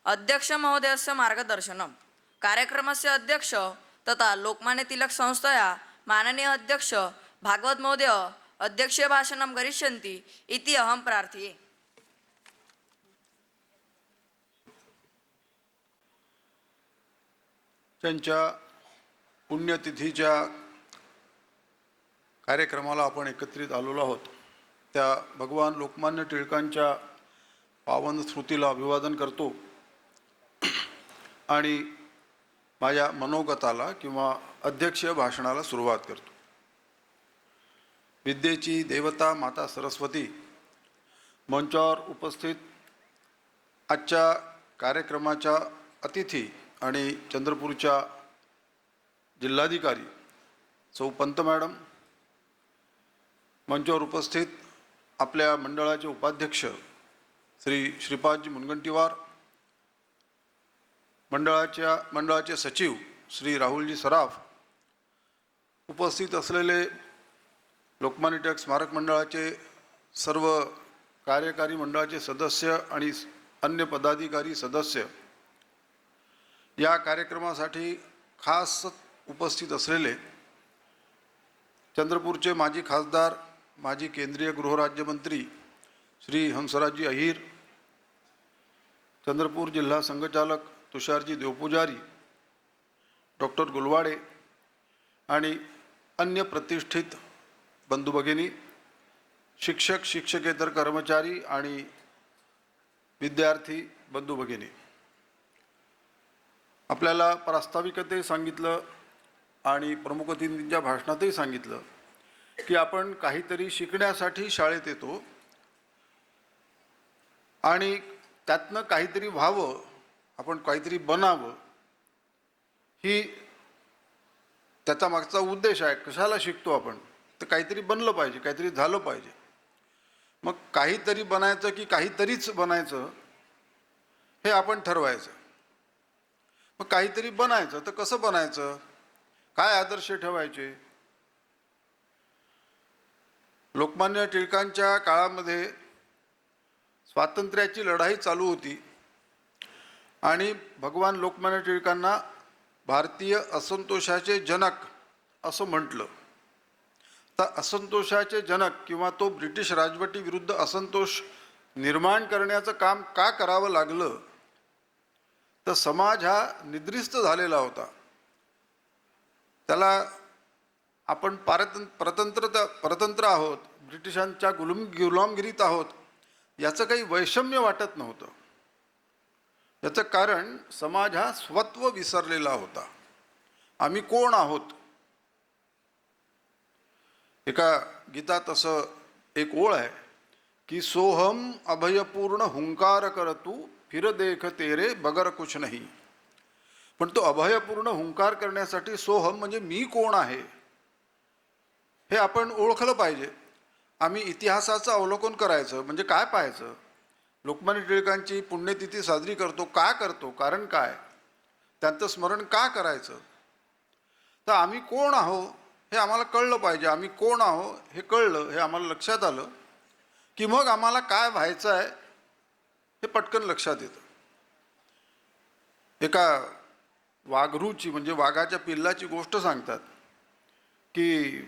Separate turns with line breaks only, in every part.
अध्यक्ष महोदयस्य मार्गदर्शनम। कार्यक्रमस्य अध्यक्ष तथा लोकमान्य तिलक संस्थया माननीय अध्यक्ष भागवत महोदय अध्यक्षीय भाषणं करिष्यन्ति इति अहं प्रार्थये।
त्यांच्या पुण्यतिथीच्या कार्यक्रमाला आपण एकत्रित आलेलो आहोत। त्या भगवान लोकमान्य टिळकांच्या पावन स्मृतीला अभिवादन करतो आणि माझ्या मनोगताला किंवा अध्यक्षीय भाषणाला सुरुवात करतो। विद्येची देवता माता सरस्वती मंचावर उपस्थित आजच्या कार्यक्रमाच्या अतिथी आणि चंद्रपूरच्या जिल्हाधिकारी सौ पंत मॅडम, मंचावर उपस्थित आपल्या मंडळाचे उपाध्यक्ष श्री श्रीपादजी मुनगंटीवार, मंडळाचे सचिव श्री राहुलजी सराफ, उपस्थित असलेले लोकमान्य टिळक स्मारक मंडळाचे सर्व कार्यकारी मंडळाचे सदस्य आणि अन्य पदाधिकारी सदस्य, या कार्यक्रमासाठी खास उपस्थित असलेले चंद्रपूरचे माजी खासदार, माजी केंद्रीय गृहराज्यमंत्री श्री हंसराजजी अहिर, चंद्रपूर जिल्हा संघचालक तुषारजी देवपुजारी, डॉक्टर गुलवाडे आणि अन्य प्रतिष्ठित बंधू भगिनी, शिक्षक शिक्षकेतर कर्मचारी आणि विद्यार्थी बंधू भगिनी, आपल्याला प्रास्ताविकतेही सांगितलं आणि प्रमुख अतिथींच्या भाषणातही सांगितलं की आपण काहीतरी शिकण्यासाठी शाळेत येतो आणि त्यातनं काहीतरी व्हावं, आपण काहीतरी बनावं, ही त्याचा मागचा उद्देश आहे। कशाला शिकतो आपण? तर काहीतरी बनलं पाहिजे, काहीतरी झालं पाहिजे। मग काहीतरी बनायचं की काहीतरीच बनायचं हे आपण ठरवायचं। मग काहीतरी बनायचं तर कसं बनायचं, काय आदर्श ठेवायचे? लोकमान्य टिळकांच्या काळामध्ये स्वातंत्र्याची लढाई चालू होती आणि भगवान लोकमान्य टिळकांना भारतीय असंतोषाचे जनक असं म्हटलं। तर असंतोषाचे जनक किंवा तो ब्रिटिश राजवटीविरुद्ध असंतोष निर्माण करण्याचं काम का करावं लागलं? तर समाज हा निद्रिस्त झालेला होता, त्याला आपण परतंत्र आहोत, ब्रिटिशांच्या गुलामगिरीत आहोत याचं काही वैषम्य वाटत नव्हतं। याचं कारण समाज हा स्वत्व विसरलेला होता। आम्ही कोण आहोत? एका गीतात असं एक ओळ आहे की सोहम अभयपूर्ण हुंकार कर तू, फिर देख तेरे बगर कुछ नहीं। पण तो अभयपूर्ण हुंकार करण्यासाठी सोहम म्हणजे मी कोण आहे हे आपण ओळखलं पाहिजे। आम्ही इतिहासाचं अवलोकन करायचं म्हणजे काय पाहायचं? लोकमान्य टिळकांची पुण्यतिथी साजरी करतो, का करतो? कारण काय? त्यांचं स्मरण का करायचं? तर आम्ही कोण आहो हे आम्हाला कळलं पाहिजे। आम्ही कोण आहो हे कळलं, हे आम्हाला लक्षात आलं की मग आम्हाला काय व्हायचं आहे हे पटकन लक्षात येतं। एका वाघरूची म्हणजे वाघाच्या पिल्लाची गोष्ट सांगतात की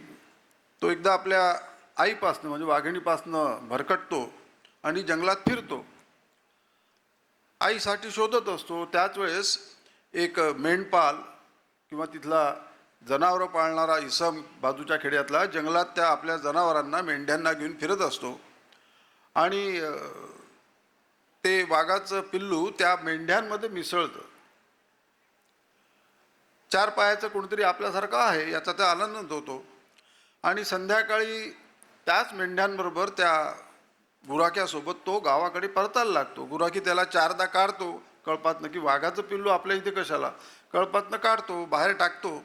तो एकदा आपल्या आईपासनं म्हणजे वाघिणीपासनं भरकटतो आणि जंगलात फिरतो, आईसाठी शोधत असतो। त्याच वेळेस एक मेंढपाल किंवा तिथला जनावरं पाळणारा इसम बाजूच्या खेड्यातला जंगलात त्या आपल्या जनावरांना, मेंढ्यांना घेऊन फिरत असतो आणि ते वाघाचं पिल्लू त्या मेंढ्यांमध्ये मिसळतं। चार पायाचं कोणतरी आपल्यासारखं आहे याचा त्या आनंद होतो आणि संध्याकाळी त्याच मेंढ्यांबरोबर त्या गुराख्यासोबत तो गावाकडे परतायला लागतो। गुराखी त्याला चारदा काढतो कळपातनं की वाघाचं पिल्लू आपल्या इथे कशाला, कळपातनं काढतो, बाहेर टाकतो,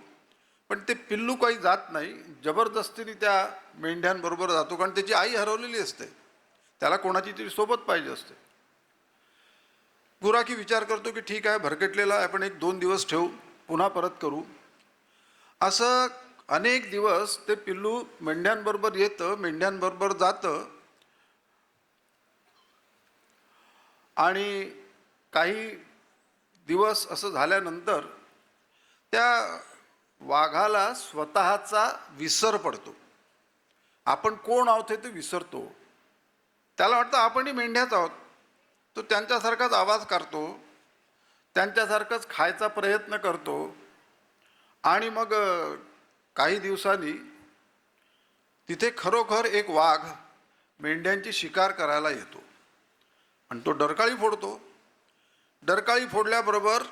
पण ते पिल्लू काही जात नाही, जबरदस्तीने त्या मेंढ्यांबरोबर जातो, कारण त्याची आई हरवलेली असते, त्याला कोणाची तरी सोबत पाहिजे असते। गुराखी विचार करतो की ठीक आहे, भरकटलेला आहे, आपण 1-2 दिवस ठेवू, पुन्हा परत करू। असं अनेक दिवस ते पिल्लू मेंढ्यांबरोबर येतं, मेंढ्यांबरोबर जातं आणि काही दिवस असं झाल्यानंतर त्या वाघाला स्वतःचा विसर पडतो. आपण कोण आहोत हे ते विसरतो. त्याला वाटतं आपणही मेंढ्याच आहोत. तो त्यांच्यासारखाच आवाज करतो, त्यांच्यासारखंच खायचा प्रयत्न करतो. आणि मग काही दिवसांनी तिथे खरोखर एक वाघ मेंढ्यांची शिकार करायला येतो आणि तो डरकाळी फोडतो. डरकाळी फोडल्याबरोबर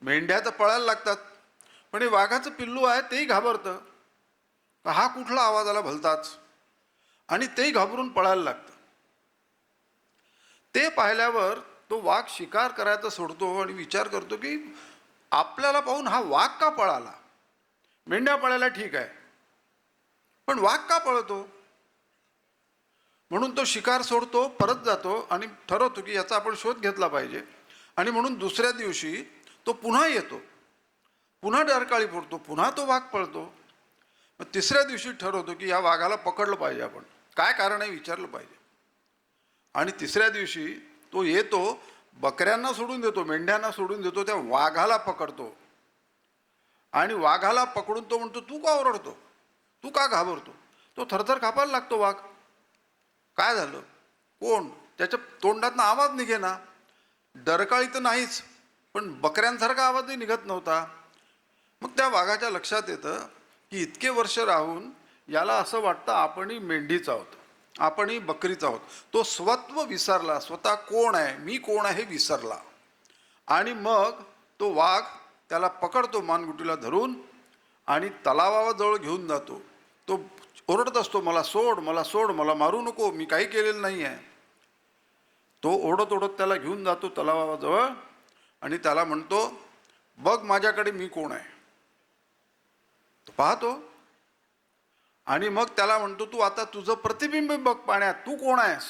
मेंढ्या तर पळायला लागतात, पण हे वाघाचं पिल्लू आहे तेही घाबरतं. हा कुठला आवाज आला भलताच, आणि तेही घाबरून पळायला लागतं. ते पाहिल्यावर तो वाघ शिकार करायचा सोडतो आणि विचार करतो की आपल्याला पाहून हा वाघ का पळाला. मेंढ्या पळायला ठीक आहे, पण वाघ का पळतो. म्हणून तो शिकार सोडतो, परत जातो आणि ठरवतो की याचा आपण शोध घेतला पाहिजे. आणि म्हणून दुसऱ्या दिवशी तो पुन्हा येतो, पुन्हा डरकाळी फोडतो, पुन्हा तो वाघ पळतो. मग तिसऱ्या दिवशी ठरवतो की या वाघाला पकडलं पाहिजे, आपण काय कारण आहे विचारलं पाहिजे. आणि तिसऱ्या दिवशी तो येतो, बकऱ्यांना सोडून देतो, मेंढ्यांना सोडून देतो, त्या वाघाला पकडतो. आणि वाघाला पकडून तो म्हणतो, तू का ओरडतो, तू का घाबरतो. तो थरथर कापायला लागतो वाघ. काय झालं, कोण. त्याच्या तोंडातनं आवाज निघेना. डरकाळी तर नाहीच, पण बकऱ्यांसारखा आवाजही निघत नव्हता. मग त्या वाघाच्या लक्षात येतं की इतके वर्ष राहून याला असं वाटतं आपणही मेंढीच आहोत, आपणही बकरीच आहोत. तो स्वत्व विसरला, स्वतः कोण आहे, मी कोण आहे हे विसरला. आणि मग तो वाघ त्याला पकडतो मानगुटीला धरून आणि तलावाजवळ घेऊन जातो. तो ओरडत असतो, मला सोड, मला सोड, मला मारू नको, मी काही केलेलं नाही आहे. तो ओढत ओढत त्याला घेऊन जातो तलावाजवळ आणि त्याला म्हणतो, बघ माझ्याकडे मी कोण आहे. तो पाहतो आणि मग त्याला म्हणतो, तू आता तुझं प्रतिबिंब बघ पाण्यात, तू कोण आहेस.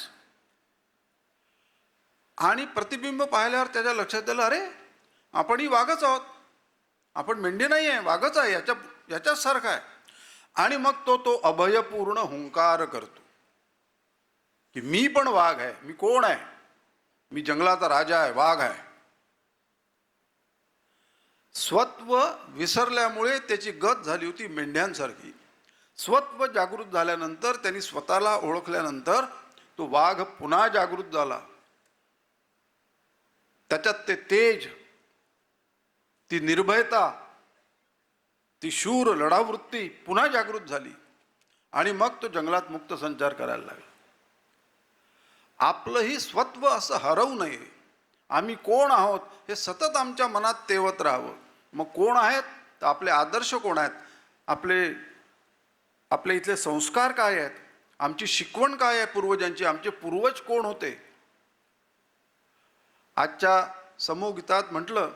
आणि प्रतिबिंब पाहिल्यावर त्याच्या लक्षात आलं, अरे आपणही वाघच आहोत, आपण मेंढी नाही आहे, वाघच आहे, याच्याच सारखा आहे. आणि मग तो अभयपूर्ण हुंकार करतो की मी पण वाघ आहे, मी कोण आहे, मी जंगलाचा राजा आहे, वाघ आहे. स्वत्व विसरल्यामुळे त्याची गत झाली होती मेंढ्यांसारखी. स्वत्व जागृत झाल्यानंतर, त्यांनी स्वतःला ओळखल्यानंतर तो वाघ पुन्हा जागृत झाला. त्याच्यात ते तेज, ती निर्भयता, ती शूर लढावृत्ती पुन्हा जागृत झाली. आणि मग तो जंगलात मुक्त संचार करायला लागला. आपलंही स्वत्व असं हरवू नये. आम्ही कोण आहोत हे सतत आमच्या मनात तेवत राहावं. मग कोण आहेत, तर आपले आदर्श कोण आहेत, आपले इथले संस्कार काय आहेत, आमची शिकवण काय आहे पूर्वजांची, आमचे पूर्वज कोण होते. आजच्या समूहगीतात म्हटलं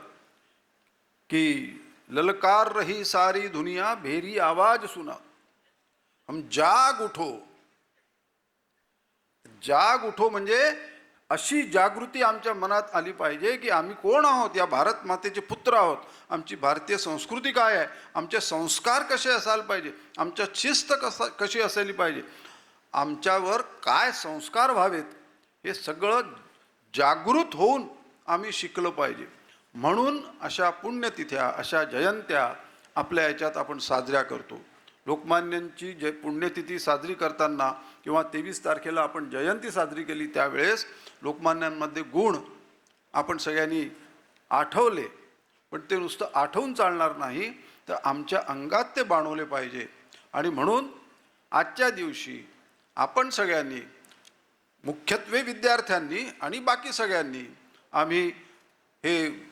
की ललकार रही सारी दुनिया, भेरी आवाज सुना, हम जाग उठो. जाग उठो म्हणजे अशी जागृती आमच्या मनात आली पाहिजे की आम्ही कोण आहोत, या भारत मातेचे पुत्र आहोत, आमची भारतीय संस्कृती काय आहे, आमचे संस्कार कसे असायला पाहिजे, आमच्या शिस्त कशी असायला पाहिजे, आमच्यावर काय संस्कार व्हावेत, हे सगळं जागृत होऊन आम्ही शिकलं पाहिजे. म्हणून अशा पुण्यतिथ्या, अशा जयंत्या आपल्या याच्यात आपण साजऱ्या करतो. लोकमान्यांची पुण्यतिथी साजरी करताना किंवा 23 तारखेला आपण जयंती साजरी केली, त्यावेळेस लोकमान्यांमध्ये गुण आपण सगळ्यांनी आठवले. पण ते नुसतं आठवून चालणार नाही, तर आमच्या अंगात ते बाणवले पाहिजे. आणि म्हणून आजच्या दिवशी आपण सगळ्यांनी, मुख्यत्वे विद्यार्थ्यांनी आणि बाकी सगळ्यांनी, आम्ही हे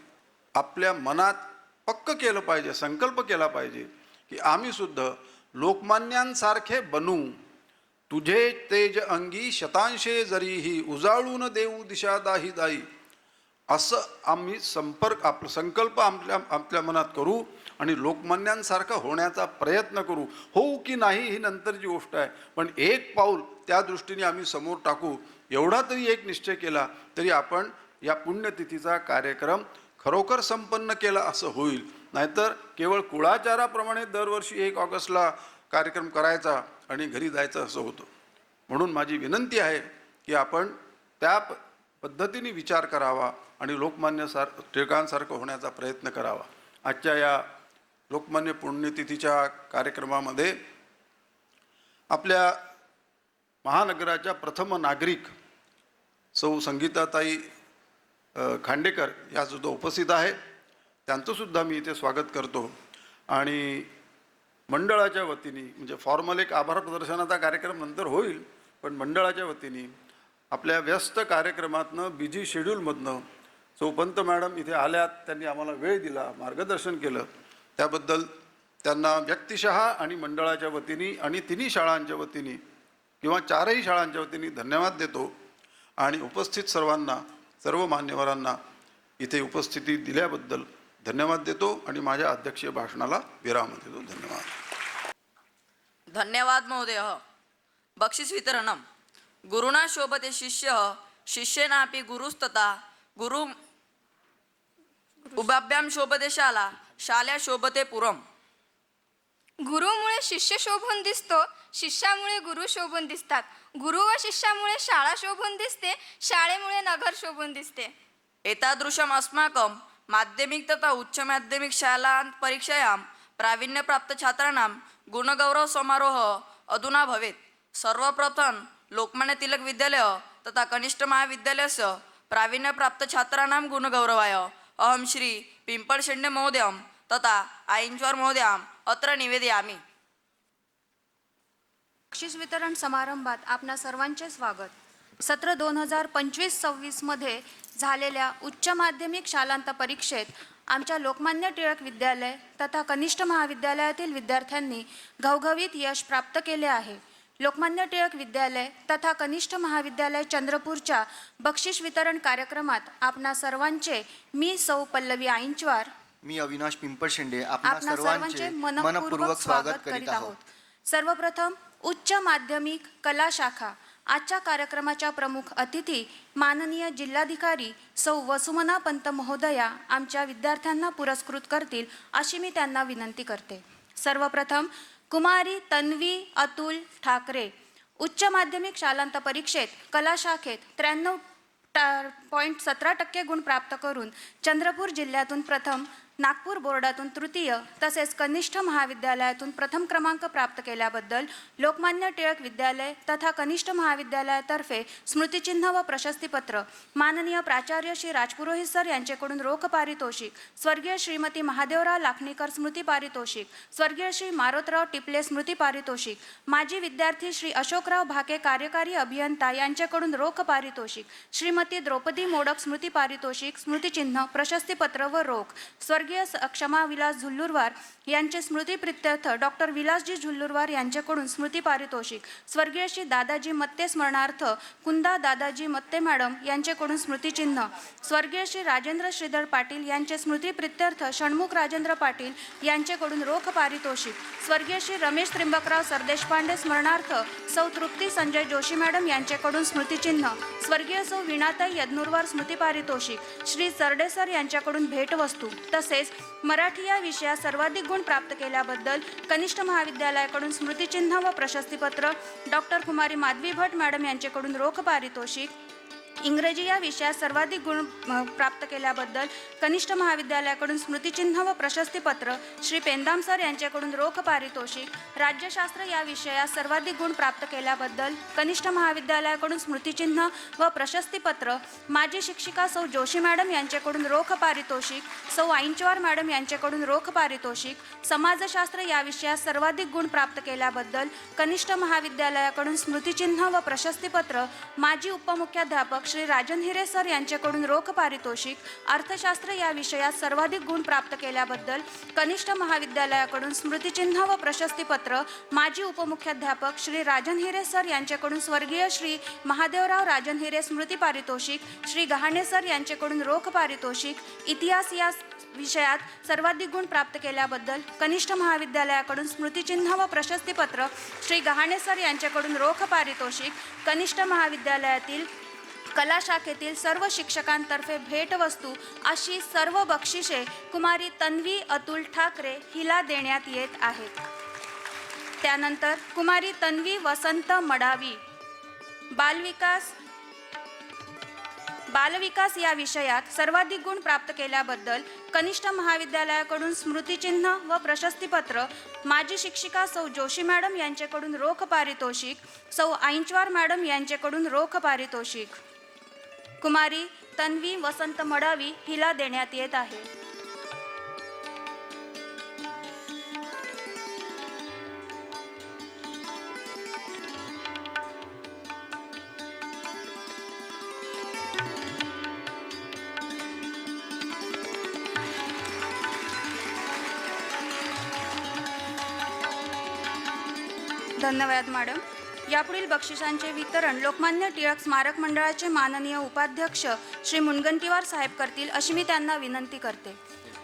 आपल्या मनात पक्क केलं पाहिजे, संकल्प केला पाहिजे की आम्ही सुद्धा लोकमान्यांसारखे बनू. तुझे तेज अंगी शतांशे जरीही, उजाळून देऊ दिशा दाही दाई. असं आम्ही संकल्प आपल्या मनात करू आणि लोकमान्यांसारखं होण्याचा प्रयत्न करू. होऊ की नाही ही नंतरची गोष्ट आहे, पण एक पाऊल त्या दृष्टीने आम्ही समोर टाकू. एवढा तरी एक निश्चय केला तरी आपण या पुण्यतिथीचा कार्यक्रम खरोखर संपन्न केला असं होईल. नाहीतर केवळ कुळाचाराप्रमाणे दरवर्षी 1 ऑगस्टला कार्यक्रम करायचा आणि घरी जायचं असं होतं. म्हणून माझी विनंती आहे की आपण त्या पद्धतीने विचार करावा आणि टिळकांसारखं होण्याचा प्रयत्न करावा. आजच्या या लोकमान्य पुण्यतिथीच्या कार्यक्रमामध्ये आपल्या महानगराच्या प्रथम नागरिक सौ संगीताताई खांडेकर यासुद्धा उपस्थित आहे. त्यांचंसुद्धा मी इथे स्वागत करतो. आणि मंडळाच्या वतीने म्हणजे फॉर्मल एक आभार प्रदर्शनाचा कार्यक्रम नंतर होईल, पण मंडळाच्या वतीने आपल्या व्यस्त कार्यक्रमातनं बिझी शेड्यूलमधनं सौ पंत मॅडम इथे आल्यात, त्यांनी आम्हाला वेळ दिला, मार्गदर्शन केलं, त्याबद्दल त्यांना व्यक्तिशः आणि मंडळाच्या वतीने आणि तिन्ही शाळांच्या वतीने किंवा चारही शाळांच्या वतीने धन्यवाद देतो. आणि उपस्थित सर्व मान्यवरांना इथे उपस्थिती दिल्याबद्दल धन्यवाद देतो आणि माझ्या अध्यक्षीय भाषणाला विराम देतो. धन्यवाद.
धन्यवाद महोदय. बक्षीस वितरणम. गुरुना शोभते शिष्य शिष्येनापि गुरुस्तथा गुरु उभाभ्याम शोभते शाला शाल्या शोभते पुरम.
गुरुमुळे शिष्य शोभून दिसतो, शिष्यामुळे गुरु शोभून दिसतात, गुरु व शिष्यामुळे शाळा शोभून दिसते, शाळेमुळे नगर शोभून दिसते.
एतादृशम अस्माकं माध्यमिक तथा उच्च माध्यमिक शालां परीक्षायां प्रावीण्यप्राप्त छात्राणां गुणगौरव समारोह अधुना भवेत्. सर्वप्रथम लोकमान्य तिलक विद्यालय तथा कनिष्ठ महाविद्यालयस्य प्रावीण्यप्राप्त छात्राणां गुणगौरवाय अहं श्री पिंपळशेंडे महोदयं तथा आईंचवार महोदयाम् अत्र निवेदयामि.
बक्षीस वितरण समारंभात आपणा सर्वांचे स्वागत. सत्र 2025-26 मध्ये झालेल्या उच्च माध्यमिक शालांत परीक्षेत आमच्या लोकमान्य टिळक विद्यालय तथा कनिष्ठ महाविद्यालयातील विद्यार्थ्यांनी घवघवीत यश प्राप्त केले आहे. लोकमान्य टिळक विद्यालय तथा कनिष्ठ महाविद्यालय चंद्रपूरच्या बक्षीस वितरण कार्यक्रमात आपणा सर्वांचे मी सौ पल्लवी आईंचवार,
मी अविनाश पिंपळशेंडे
आपणा सर्वांचे मनपूर्वक स्वागत करीत आहोत. सर्वप्रथम उच्च माध्यमिक कला शाखा आजच्या कार्यक्रमाच्या प्रमुख अतिथी माननीय जिल्हाधिकारी सौ वसुमना पंत महोदया आमच्या विद्यार्थ्यांना पुरस्कृत करतील अशी मी त्यांना विनंती करते. सर्वप्रथम कुमारी तन्वी अतुल ठाकरे उच्च माध्यमिक शालांत परीक्षेत कला शाखेत 93.17% गुण प्राप्त करून चंद्रपूर जिल्ह्यातून प्रथम, नागपूर बोर्डातून तृतीय तसेच कनिष्ठ महाविद्यालयातून प्रथम क्रमांक प्राप्त केल्याबद्दल लोकमान्य टिळक विद्यालय तथा कनिष्ठ महाविद्यालयातर्फे स्मृतिचिन्ह व प्रशस्तीपत्र माननीय प्राचार्य श्री राजपुरोहित सर यांच्याकडून रोख पारितोषिक, स्वर्गीय श्रीमती महादेवराव लाखणीकर स्मृती पारितोषिक, स्वर्गीय श्री मारोतराव टिपले स्मृती पारितोषिक, माजी विद्यार्थी श्री अशोकराव भाके कार्यकारी अभियंता यांच्याकडून रोख पारितोषिक, श्रीमती द्रौपदी मोडक स्मृती पारितोषिक, स्मृतिचिन्ह, प्रशस्तीपत्र व रोख, स्वर्गीय क्षमा विलास झुल्लुरवार यांचे स्मृतिप्रित्यर्थ डॉक्टर विलासजी झुल्लुरवार यांच्याकडून स्मृती पारितोषिक, स्वर्गीय श्री दादाजी मत्ते स्मरणार्थ कुंदा दादाजी मत्ते मॅडम यांच्याकडून स्मृतिचिन्ह, स्वर्गीय श्री राजेंद्र श्रीधर पाटील यांचे स्मृतिप्रित्यर्थ षण्मुख राजेंद्र पाटील यांच्याकडून रोख पारितोषिक, स्वर्गीय श्री रमेश त्रिंबकराव सरदेशपांडे स्मरणार्थ सौ तृप्ती संजय जोशी मॅडम यांच्याकडून स्मृतिचिन्ह, स्वर्गीय सौ वीणाताई यदनुरवार स्मृती पारितोषिक, श्री सरडेसर यांच्याकडून भेटवस्तू तसेच मराठी या विषयात सर्वाधिक गुण प्राप्त केल्याबद्दल कनिष्ठ महाविद्यालयाकडून स्मृतिचिन्ह व प्रशस्तीपत्र डॉक्टर कुमारी माधवी भट मॅडम यांच्याकडून रोख पारितोषिक, इंग्रजी या विषयात सर्वाधिक गुण प्राप्त केल्याबद्दल कनिष्ठ महाविद्यालयाकडून स्मृतिचिन्ह व प्रशस्तीपत्र श्री पेंदाम सर यांच्याकडून रोख पारितोषिक, राज्यशास्त्र या विषयात सर्वाधिक गुण प्राप्त केल्याबद्दल कनिष्ठ महाविद्यालयाकडून स्मृतिचिन्ह व प्रशस्तीपत्र माजी शिक्षिका सौ जोशी मॅडम यांच्याकडून रोख पारितोषिक, सौ आईंचवार मॅडम यांच्याकडून रोख पारितोषिक, समाजशास्त्र या विषयात सर्वाधिक गुण प्राप्त केल्याबद्दल कनिष्ठ महाविद्यालयाकडून स्मृतिचिन्ह व प्रशस्तीपत्र माजी उपमुख्याध्यापक श्री राजन हिरे सर यांच्याकडून रोख पारितोषिक, अर्थशास्त्र या विषयात सर्वाधिक गुण प्राप्त केल्याबद्दल कनिष्ठ महाविद्यालयाकडून स्मृतिचिन्ह व प्रशस्तीपत्र माजी उपमुख्याध्यापक श्री राजन हिरे सर यांच्याकडून स्वर्गीय श्री महादेवराव राजन हिरे स्मृती पारितोषिक, श्री गहाणे सर यांच्याकडून रोख पारितोषिक, इतिहास या विषयात सर्वाधिक गुण प्राप्त केल्याबद्दल कनिष्ठ महाविद्यालयाकडून स्मृतिचिन्ह व प्रशस्तीपत्र श्री गहाणे सर यांच्याकडून रोख पारितोषिक, कनिष्ठ महाविद्यालयातील कला शाखेतील सर्व शिक्षकांतर्फे भेटवस्तू अशी सर्व बक्षिसे कुमारी तन्वी अतुल ठाकरे हिला देण्यात येत आहेत. त्यानंतर कुमारी तन्वी वसंत मडावी बालविकास बालविकास या विषयात सर्वाधिक गुण प्राप्त केल्याबद्दल कनिष्ठ महाविद्यालयाकडून स्मृतिचिन्ह व प्रशस्तीपत्र, माजी शिक्षिका सौ जोशी मॅडम यांच्याकडून रोख पारितोषिक, सौ आईंचवार मॅडम यांच्याकडून रोख पारितोषिक, कुमारी तन्वी वसंत मडावी हिला देण्यात येत आहे. धन्यवाद मॅडम. यापुढील बक्षिसांचे वितरण लोकमान्य टिळक स्मारक मंडळाचे माननीय उपाध्यक्ष श्री मुनगंटीवार साहेब करतील अशी मी त्यांना विनंती करते.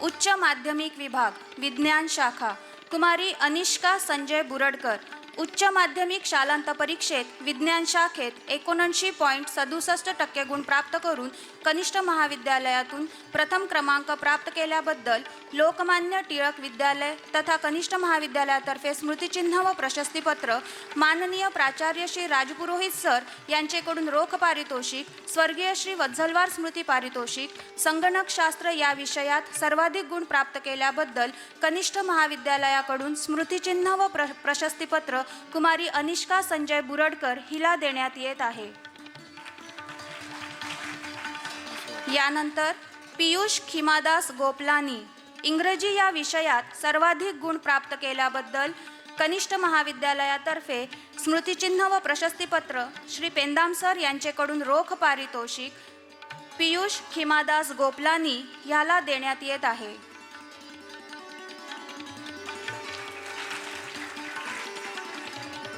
उच्च माध्यमिक विभाग विज्ञान शाखा कुमारी अनिष्का संजय बुरडकर. उच्च माध्यमिक शालांत परीक्षेत विज्ञान शाखेत 79.67% गुण प्राप्त करून कनिष्ठ महाविद्यालयातून प्रथम क्रमांक प्राप्त केल्याबद्दल लोकमान्य टिळक विद्यालय तथा कनिष्ठ महाविद्यालयातर्फे स्मृतिचिन्ह व प्रशस्तीपत्र, माननीय प्राचार्य श्री राजपुरोहित सर यांचेकडून रोख पारितोषिक, स्वर्गीय श्री वत्सलवार स्मृती पारितोषिक, संगणकशास्त्र या विषयात सर्वाधिक गुण प्राप्त केल्याबद्दल कनिष्ठ महाविद्यालयाकडून स्मृतिचिन्ह व प्रशस्तीपत्र कुमारी अनिष्का संजय बुरडकर हिला देण्यात येत आहे. यानंतर पियुष खिमादास गोपलानी इंग्रजी या विषयात सर्वाधिक गुण प्राप्त केल्याबद्दल कनिष्ठ महाविद्यालयातर्फे स्मृतिचिन्ह व प्रशस्तीपत्र श्री पेंदाम सर यांचेकडून रोख पारितोषिक पियुष खिमादास गोपलानी ह्याला देण्यात येत आहे.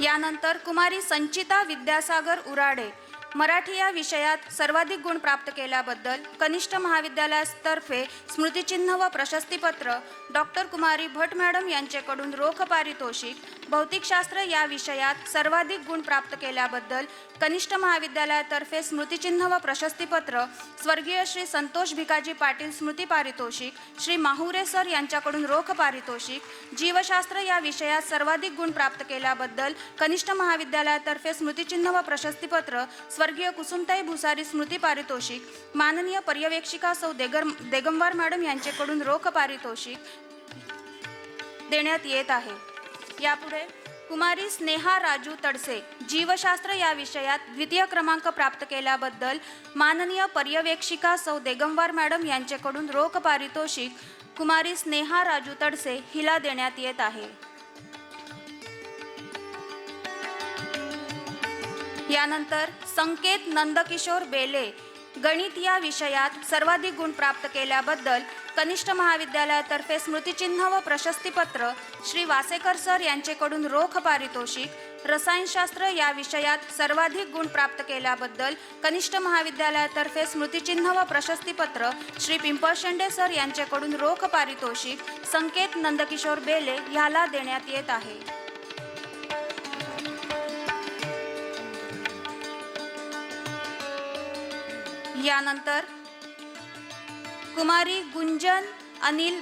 यानंतर कुमारी संचिता विद्यासागर उराडे मराठी या विषयात सर्वाधिक गुण प्राप्त केल्याबद्दल कनिष्ठ महाविद्यालयातर्फे स्मृतिचिन्ह व प्रशस्तीपत्र डॉक्टर कुमारी भट मॅडम यांच्याकडून रोख पारितोषिक, भौतिकशास्त्र या विषयात सर्वाधिक गुण प्राप्त केल्याबद्दल कनिष्ठ महाविद्यालयातर्फे स्मृतिचिन्ह व प्रशस्तीपत्र स्वर्गीय श्री संतोष भिकाजी पाटील स्मृती पारितोषिक, श्री माहुरे सर यांच्याकडून रोख पारितोषिक, जीवशास्त्र या विषयात सर्वाधिक गुण प्राप्त केल्याबद्दल कनिष्ठ महाविद्यालयातर्फे स्मृतिचिन्ह व प्रशस्तीपत्र स्वर्गीय कुसुमताई भुसारी स्मृती पारितोषिक, माननीय पर्यवेक्षिका सौ देगमवार मॅडम यांच्याकडून रोख पारितोषिक देण्यात येत आहे. यापुढे कुमारी स्नेहा राजू तडसे जीवशास्त्र या विषयात द्वितीय क्रमांक प्राप्त केल्याबद्दल माननीय पर्यवेक्षिका सौ देगमवार मॅडम यांच्याकडून रोख पारितोषिक कुमारी स्नेहा राजू तडसे हिला देण्यात येत आहे. यानंतर संकेत नंदकिशोर बेले गणित या विषयात सर्वाधिक गुण प्राप्त केल्याबद्दल कनिष्ठ महाविद्यालयातर्फे स्मृतिचिन्ह व प्रशस्तीपत्र श्री वासेकर सर यांचेकडून रोख पारितोषिक, रसायनशास्त्र या विषयात सर्वाधिक गुण प्राप्त केल्याबद्दल कनिष्ठ महाविद्यालयातर्फे स्मृतिचिन्ह व प्रशस्तीपत्र श्री पिंपळशेंडे सर यांच्याकडून रोख पारितोषिक संकेत नंदकिशोर बेले ह्याला देण्यात येत आहे. यानंतर कुमारी गुंजन अनिल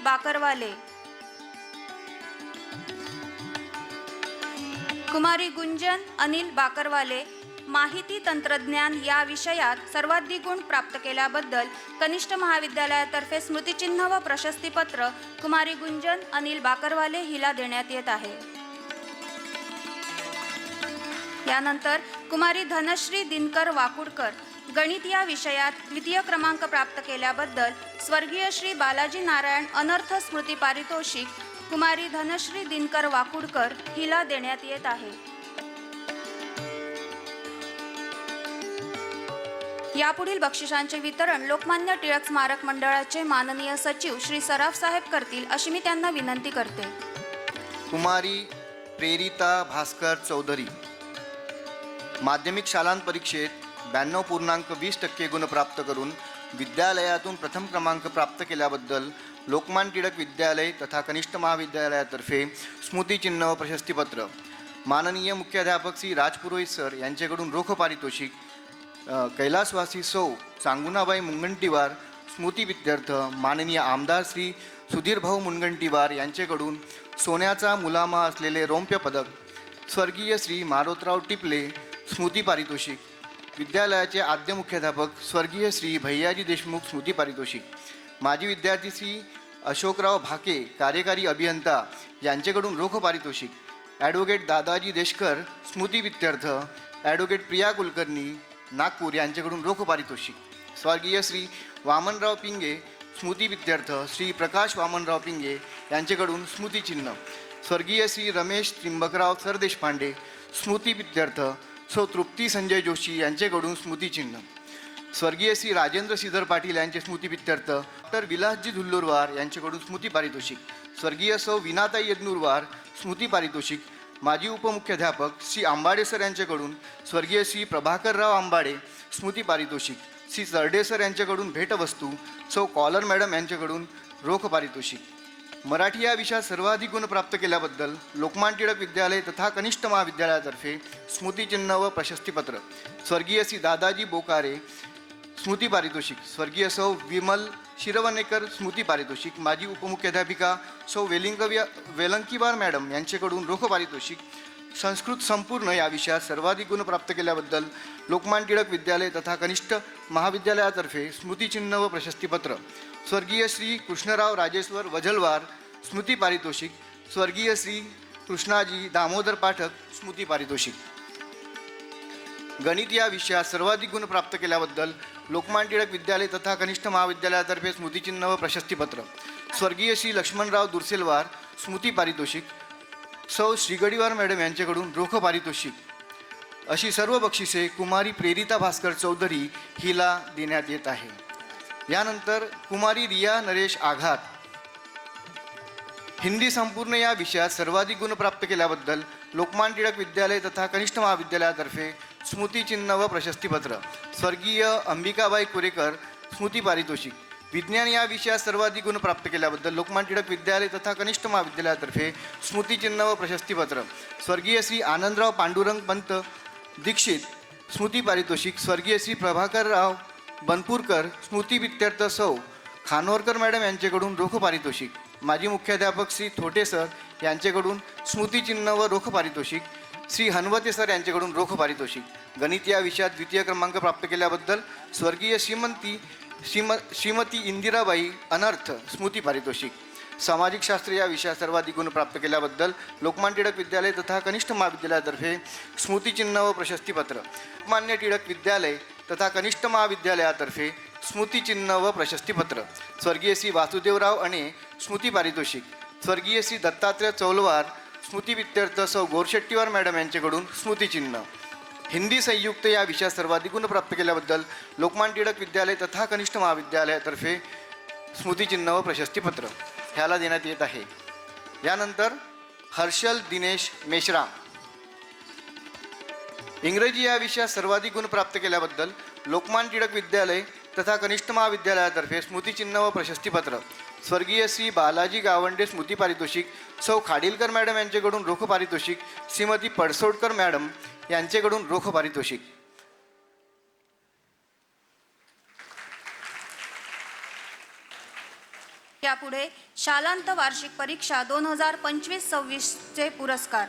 बाकरवाले माहिती तंत्रज्ञान या विषयात सर्वाधिक गुण प्राप्त केल्याबद्दल कनिष्ठ महाविद्यालयातर्फे स्मृतिचिन्ह व प्रशस्तीपत्र कुमारी गुंजन अनिल बाकरवाले हिला देण्यात येत आहे. यानंतर कुमारी धनश्री दिनकर वाकुडकर गणित या विषयात द्वितीय क्रमांक प्राप्त केल्याबद्दल स्वर्गीय श्री बालाजी नारायण अनर्थ स्मृती पारितोषिक कुमारी धनश्री दिनकर वाकुडकर हिला देण्यात येत आहे. यापुढील बक्षिसांचे वितरण लोकमान्य टिळक स्मारक मंडळाचे माननीय सचिव श्री सराफ साहेब करतील अशी मी त्यांना विनंती करते.
कुमारी प्रेरिता भास्कर चौधरी माध्यमिक शालांत परीक्षेत 92.20% गुण प्राप्त करून विद्यालयातून प्रथम क्रमांक प्राप्त केल्याबद्दल लोकमान्य टिळक विद्यालय तथा कनिष्ठ महाविद्यालयातर्फे स्मृतिचिन्ह व प्रशस्तीपत्र, माननीय मुख्याध्यापक श्री राजपुरोहित सर यांच्याकडून रोख पारितोषिक, कैलासवासी सौ चांगुणाबाई मुनगंटीवार स्मृतिविद्यार्थ, माननीय आमदार श्री सुधीरभाऊ मुनगंटीवार यांच्याकडून सोन्याचा मुलामा असलेले रौप्य पदक, स्वर्गीय श्री मारोतराव टिपले स्मृती पारितोषिक, विद्यालयाचे आद्य मुख्याध्यापक स्वर्गीय श्री भैयाजी देशमुख स्मृती पारितोषिक. माजी विद्यार्थी श्री अशोकराव भाके कार्यकारी अभियंता यांच्याकडून रोख पारितोषिक. ॲडव्होकेट दादाजी देशकर स्मृती विद्यार्थ ॲडव्होकेट प्रिया कुलकर्णी नागपूर यांच्याकडून रोख पारितोषिक. स्वर्गीय श्री वामनराव पिंगे स्मृती विद्यार्थ श्री प्रकाश वामनराव पिंगे यांच्याकडून स्मृतिचिन्ह. स्वर्गीय श्री रमेश त्रिंबकराव सरदेशपांडे स्मृती विद्यार्थ सौ तृप्ती संजय जोशी यांच्याकडून स्मृतिचिन्ह. स्वर्गीय श्री राजेंद्र श्रीधर पाटील यांचे स्मृती विद्यार्थ डॉक्टर विलासजी धुल्लूरवार यांच्याकडून स्मृती पारितोषिक. स्वर्गीय सौ विनाताई यदनूरवार स्मृती पारितोषिक. माजी उपमुख्याध्यापक श्री आंबाडे सर यांच्याकडून स्वर्गीय श्री प्रभाकरराव आंबाडे स्मृती पारितोषिक. श्री चरडे सर यांच्याकडून भेटवस्तू. सौ कॉलर मॅडम यांच्याकडून रोख पारितोषिक. मराठी या विषयात सर्वाधिक गुण प्राप्त केल्याबद्दल लोकमान्य टिळक विद्यालय तथा कनिष्ठ महाविद्यालयातर्फे स्मृतिचिन्ह व प्रशस्तीपत्र. स्वर्गीय श्री दादाजी बोकारे स्मृती पारितोषिक. स्वर्गीय सौ विमल शिरवणेकर स्मृती पारितोषिक. माजी उपमुख्याध्यापिका सौ वेलंकीवार मॅडम यांच्याकडून रोख पारितोषिक. संस्कृत संपूर्ण या विषयात सर्वाधिक गुण प्राप्त केल्याबद्दल लोकमान्य टिळक विद्यालय तथा कनिष्ठ महाविद्यालयातर्फे स्मृतिचिन्ह व प्रशस्तीपत्र. स्वर्गीय श्री कृष्णराव राजेश्वर वझलवार स्मृती पारितोषिक. स्वर्गीय श्री कृष्णाजी दामोदर पाठक स्मृती पारितोषिक. गणित या विषयात सर्वाधिक गुण प्राप्त केल्याबद्दल लोकमान्य टिळक विद्यालय तथा कनिष्ठ महाविद्यालयातर्फे स्मृतिचिन्ह व प्रशस्तीपत्र. स्वर्गीय श्री लक्ष्मणराव दुर्सेलवार स्मृती पारितोषिक. सौ श्रीगडीवार मॅडम यांच्याकडून रोख पारितोषिक. अशी सर्व बक्षिसे कुमारी प्रेरिता भास्कर चौधरी हिला देण्यात येत आहे. यानंतर कुमारी रिया नरेश आघात हिंदी संपूर्ण या विषयात सर्वाधिक गुण प्राप्त केल्याबद्दल लोकमान्य टिळक विद्यालय तथा कनिष्ठ महाविद्यालयातर्फे स्मृतिचिन्ह व प्रशस्तीपत्र. स्वर्गीय अंबिकाबाई कुरेकर स्मृती पारितोषिक. विज्ञान या विषयात सर्वाधिक गुण प्राप्त केल्याबद्दल लोकमान्य टिळक विद्यालय तथा कनिष्ठ महाविद्यालयातर्फे स्मृतिचिन्ह व प्रशस्तीपत्र. स्वर्गीय श्री आनंदराव पांडुरंग पंत दीक्षित स्मृती पारितोषिक. स्वर्गीय श्री प्रभाकरराव बनपूरकर स्मृती विद्यार्थ सौ खानोरकर मॅडम यांच्याकडून रोख पारितोषिक. माजी मुख्याध्यापक श्री थोटे सर यांच्याकडून स्मृतिचिन्ह व रोख पारितोषिक. श्री हनवते सर यांच्याकडून रोख पारितोषिक. गणित या विषयात द्वितीय क्रमांक प्राप्त केल्याबद्दल स्वर्गीय श्रीमती इंदिराबाई अनर्थ स्मृती पारितोषिक. सामाजिक शास्त्र या विषयात सर्वाधिक गुण प्राप्त केल्याबद्दल लोकमान्य टिळक विद्यालय तथा कनिष्ठ महाविद्यालयातर्फे स्मृतिचिन्ह व प्रशस्तीपत्र. लोकमान्य टिळक विद्यालय तथा कनिष्ठ महाविद्यालयातर्फे स्मृतिचिन्ह व प्रशस्तीपत्र. स्वर्गीय श्री वासुदेवराव अणे स्मृती पारितोषिक. स्वर्गीय श्री दत्तात्रय चौलवार स्मृती विद्यार्थ सौ गोरशेट्टीवार मॅडम यांच्याकडून स्मृतिचिन्ह. हिंदी संयुक्त या विषयात सर्वाधिक गुण प्राप्त केल्याबद्दल लोकमान्य टिळक विद्यालय तथा कनिष्ठ महाविद्यालयातर्फे स्मृतिचिन्ह व प्रशस्तीपत्र ह्याला देण्यात येत आहे. यानंतर हर्षल दिनेश मेश्राम इंग्रजी या विषयात सर्वाधिक गुण प्राप्त केल्याबद्दल लोकमान्य टिळक विद्यालय तथा कनिष्ठ महाविद्यालयातर्फे स्मृतिचिन्ह व प्रशस्तीपत्र. स्वर्गीय श्री बालाजी गावंडे स्मृती पारितोषिक. सौ खाडीलकर मॅडम यांच्याकडून रोख पारितोषिक. श्रीमती पडसोडकर मॅडम यांच्याकडून रोख पारितोषिक.
यापुढे शालांत वार्षिक परीक्षा 2025-26चे पुरस्कार.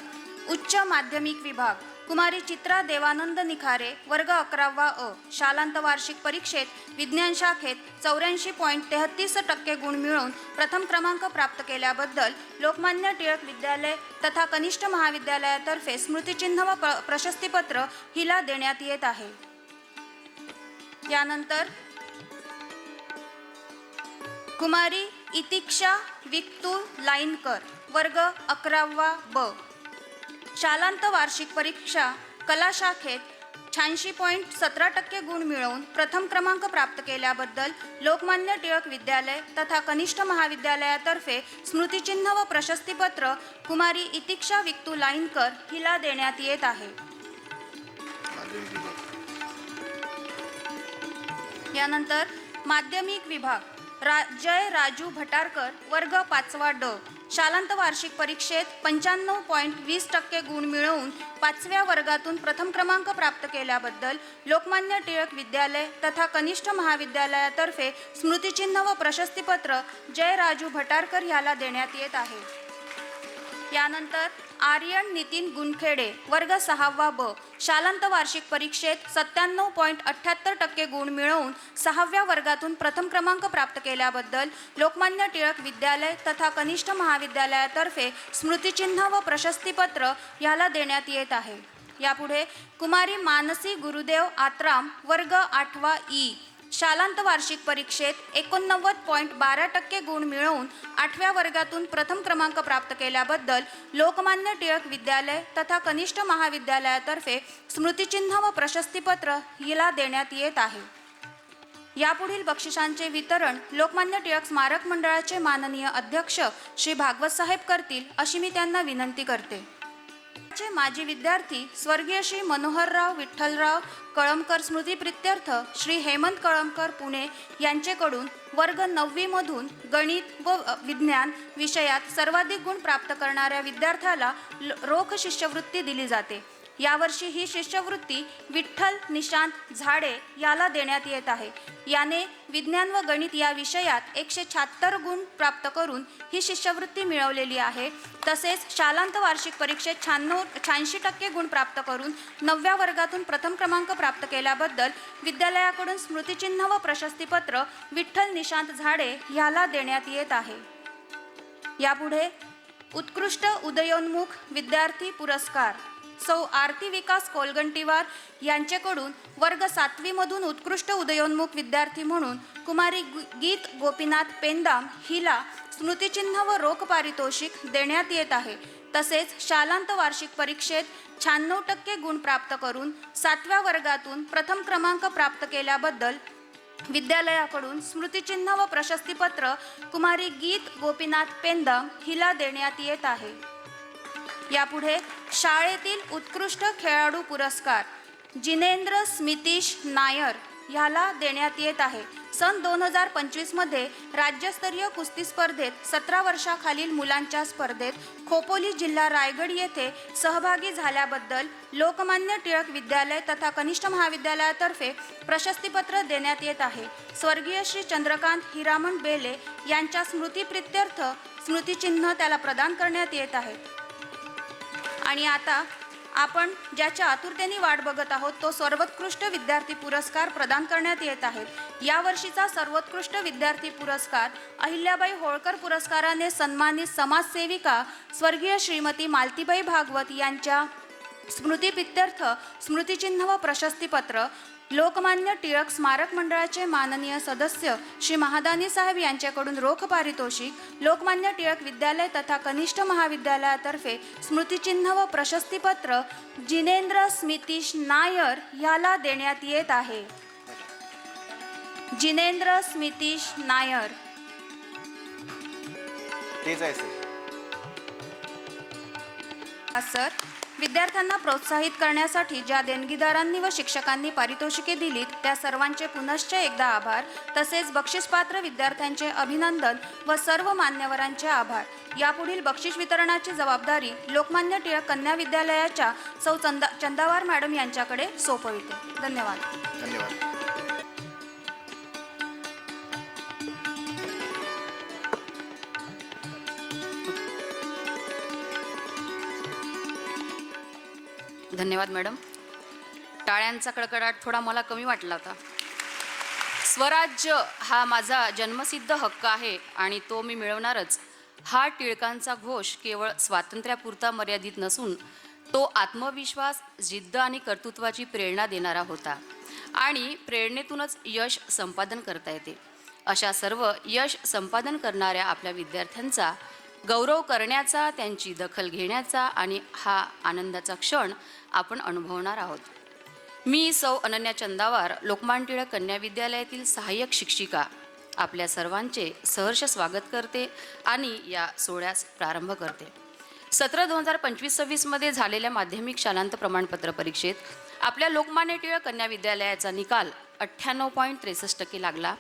उच्च माध्यमिक विभाग कुमारी चित्रा देवानंद निखारे वर्ग 11वा अ. शालांत वार्षिक परीक्षेत विज्ञान शाखेत 84.33% गुण मिळवून प्रथम क्रमांक प्राप्त केल्याबद्दल लोकमान्य टिळक विद्यालय तथा कनिष्ठ महाविद्यालयातर्फे स्मृतिचिन्ह व प्रशस्तीपत्र हिला देण्यात येत आहे. यानंतर कुमारी इतिक्षा विक्तू लाईनकर वर्ग 11वा ब. शालांत वार्षिक परीक्षा कला शाखेत 86.17% गुण मिळवून प्रथम क्रमांक प्राप्त केल्याबद्दल लोकमान्य टिळक विद्यालय तथा कनिष्ठ महाविद्यालयातर्फे स्मृतिचिन्ह व प्रशस्तीपत्र कुमारी इतिक्षा विक्तू लाईनकर हिला देण्यात येत आहे. यानंतर माध्यमिक विभाग जय राजू भटारकर वर्ग 5वा ड. शालांत वार्षिक परीक्षेत 95.20% गुण मिळवून 5व्या वर्गातून प्रथम क्रमांक प्राप्त केल्याबद्दल लोकमान्य टिळक विद्यालय तथा कनिष्ठ महाविद्यालयातर्फे स्मृतिचिन्ह व प्रशस्तीपत्र जय राजू भटारकर ह्याला देण्यात येत आहे. यानंतर आर्यन नितीन गुणखेडे वर्ग 6वा ब शालांत वार्षिक परीक्षेत 97.78% गुण मिळवून 6व्या वर्गातून प्रथम क्रमांक प्राप्त केल्याबद्दल लोकमान्य टिळक विद्यालय तथा कनिष्ठ महाविद्यालयातर्फे स्मृतिचिन्ह व प्रशस्तीपत्र याला देण्यात येत आहे. यापुढे कुमारी मानसी गुरुदेव आत्राम वर्ग 8वा ई शालांत वार्षिक परीक्षेत 89.12% गुण मिळवून 8व्या वर्गातून प्रथम क्रमांक प्राप्त केल्याबद्दल लोकमान्य टिळक विद्यालय तथा कनिष्ठ महाविद्यालयातर्फे स्मृतिचिन्ह व प्रशस्तीपत्र हिला देण्यात येत आहे. यापुढील बक्षिसांचे वितरण लोकमान्य टिळक स्मारक मंडळाचे माननीय अध्यक्ष श्री भागवत साहेब करतील अशी मी त्यांना विनंती करते. चे माजी विद्यार्थी स्वर्गीय श्री मनोहरराव विठ्ठलराव कळमकर स्मृतिप्रित्यर्थ श्री हेमंत कळमकर पुणे यांचेकडून वर्ग 9वी मधून गणित व विज्ञान विषयात सर्वाधिक गुण प्राप्त करणाऱ्या विद्यार्थ्याला रोख शिष्यवृत्ती दिली जाते. यावर्षी ही शिष्यवृत्ती विठ्ठल निशांत झाडे याला देण्यात येत आहे. याने विज्ञान व गणित या विषयात 176 गुण प्राप्त करून ही शिष्यवृत्ती मिळवलेली आहे. तसेच शालांत वार्षिक परीक्षेत 86% गुण प्राप्त करून 9व्या वर्गातून प्रथम क्रमांक प्राप्त केल्याबद्दल विद्यालयाकडून स्मृतिचिन्ह व प्रशस्तीपत्र विठ्ठल निशांत झाडे याला देण्यात येत आहे. यापुढे उत्कृष्ट उदयोन्मुख विद्यार्थी पुरस्कार सौ आरती विकास कोलगंटीवार यांचेकडून वर्ग 7वी मधून उत्कृष्ट उदयोन्मुख विद्यार्थी म्हणून कुमारी गीत गोपीनाथ पेंदाम हिला स्मृतिचिन्ह व रोख पारितोषिक देण्यात येत आहे. तसेच शालांत वार्षिक परीक्षेत 96% गुण प्राप्त करून 7व्या वर्गातून प्रथम क्रमांक प्राप्त केल्याबद्दल विद्यालयाकडून स्मृतिचिन्ह व प्रशस्तीपत्र कुमारी गीत गोपीनाथ पेंदाम हिला देण्यात येत आहे. यापुढे शाळेतील उत्कृष्ट खेळाडू पुरस्कार जिनेंद्र स्मितिश नायर ह्याला देण्यात येत आहे. सन 2025 मध्ये राज्यस्तरीय कुस्ती स्पर्धेत 17 वर्षाखालील मुलांच्या स्पर्धेत खोपोली जिल्हा रायगड येथे सहभागी झाल्याबद्दल लोकमान्य टिळक विद्यालय तथा कनिष्ठ महाविद्यालयातर्फे प्रशस्तीपत्र देण्यात येत आहे. स्वर्गीय श्री चंद्रकांत हिरामण बेले यांच्या स्मृतिप्रित्यर्थ स्मृतिचिन्ह त्याला प्रदान करण्यात येत आहे. आणि आता आपण ज्याच्या आतुरतेने वाट बघत आहोत तो सर्वोत्कृष्ट विद्यार्थी पुरस्कार प्रदान करण्यात येत आहेत. यावर्षीचा सर्वोत्कृष्ट विद्यार्थी पुरस्कार अहिल्याबाई होळकर पुरस्काराने सन्मानित समाजसेविका स्वर्गीय श्रीमती मालतीबाई भागवत यांच्या स्मृतिप्रित्यर्थ स्मृतिचिन्ह व प्रशस्तीपत्र लोकमान्य टिळक स्मारक मंडळाचे माननीय सदस्य श्री महादानी साहेब यांच्याकडून रोख पारितोषिक लोकमान्य टिळक विद्यालय तथा कनिष्ठ महाविद्यालयातर्फे स्मृतिचिन्ह व प्रशस्तीपत्र जिनेंद्र स्मितिश नायर याला देण्यात येत आहे. जिनेंद्र स्मितिश नायर.
तेच आहे
सर, विद्यार्थ्यांना प्रोत्साहित करण्यासाठी ज्या देणगीदारांनी व शिक्षकांनी पारितोषिके दिलीत त्या सर्वांचे पुनश्च एकदा आभार. तसेच बक्षीसपात्र विद्यार्थ्यांचे अभिनंदन व सर्व मान्यवरांचे आभार. यापुढील बक्षीस वितरणाची जबाबदारी लोकमान्य टिळक कन्या विद्यालयाच्या सौ चंदावार मॅडम यांच्याकडे सोपविते. धन्यवाद.
धन्यवाद.
धन्यवाद मॅडम. टाळ्यांचा कडकडाट थोडा मला कमी वाटला होता. स्वराज्य हा माझा जन्मसिद्ध हक्क आहे आणि तो मी मिळवणारच. हा टिळकांचा घोष केवळ स्वातंत्र्यापुरता मर्यादित नसून तो आत्मविश्वास, जिद्द आणि कर्तृत्वाची प्रेरणा देणारा होता आणि प्रेरणेतूनच यश संपादन करता येते. अशा सर्व यश संपादन करणाऱ्या आपल्या विद्यार्थ्यांचा गौरव करण्याचा, त्यांची दखल घेण्याचा आणि हा आनंदाचा क्षण आपण अनुभवणार आहोत. मी सौ अनन्या चंदावार, लोकमान्य टिळक कन्या विद्यालयातील सहाय्यक शिक्षिका, आपल्या सर्वांचे सहर्ष स्वागत करते आणि या सोहळ्यास प्रारंभ करते. सत्र 2025-26 मध्ये झालेल्या माध्यमिक शालांत प्रमाणपत्र परीक्षेत आपल्या लोकमान्य टिळक कन्या विद्यालयाचा निकाल 98.63% लागला.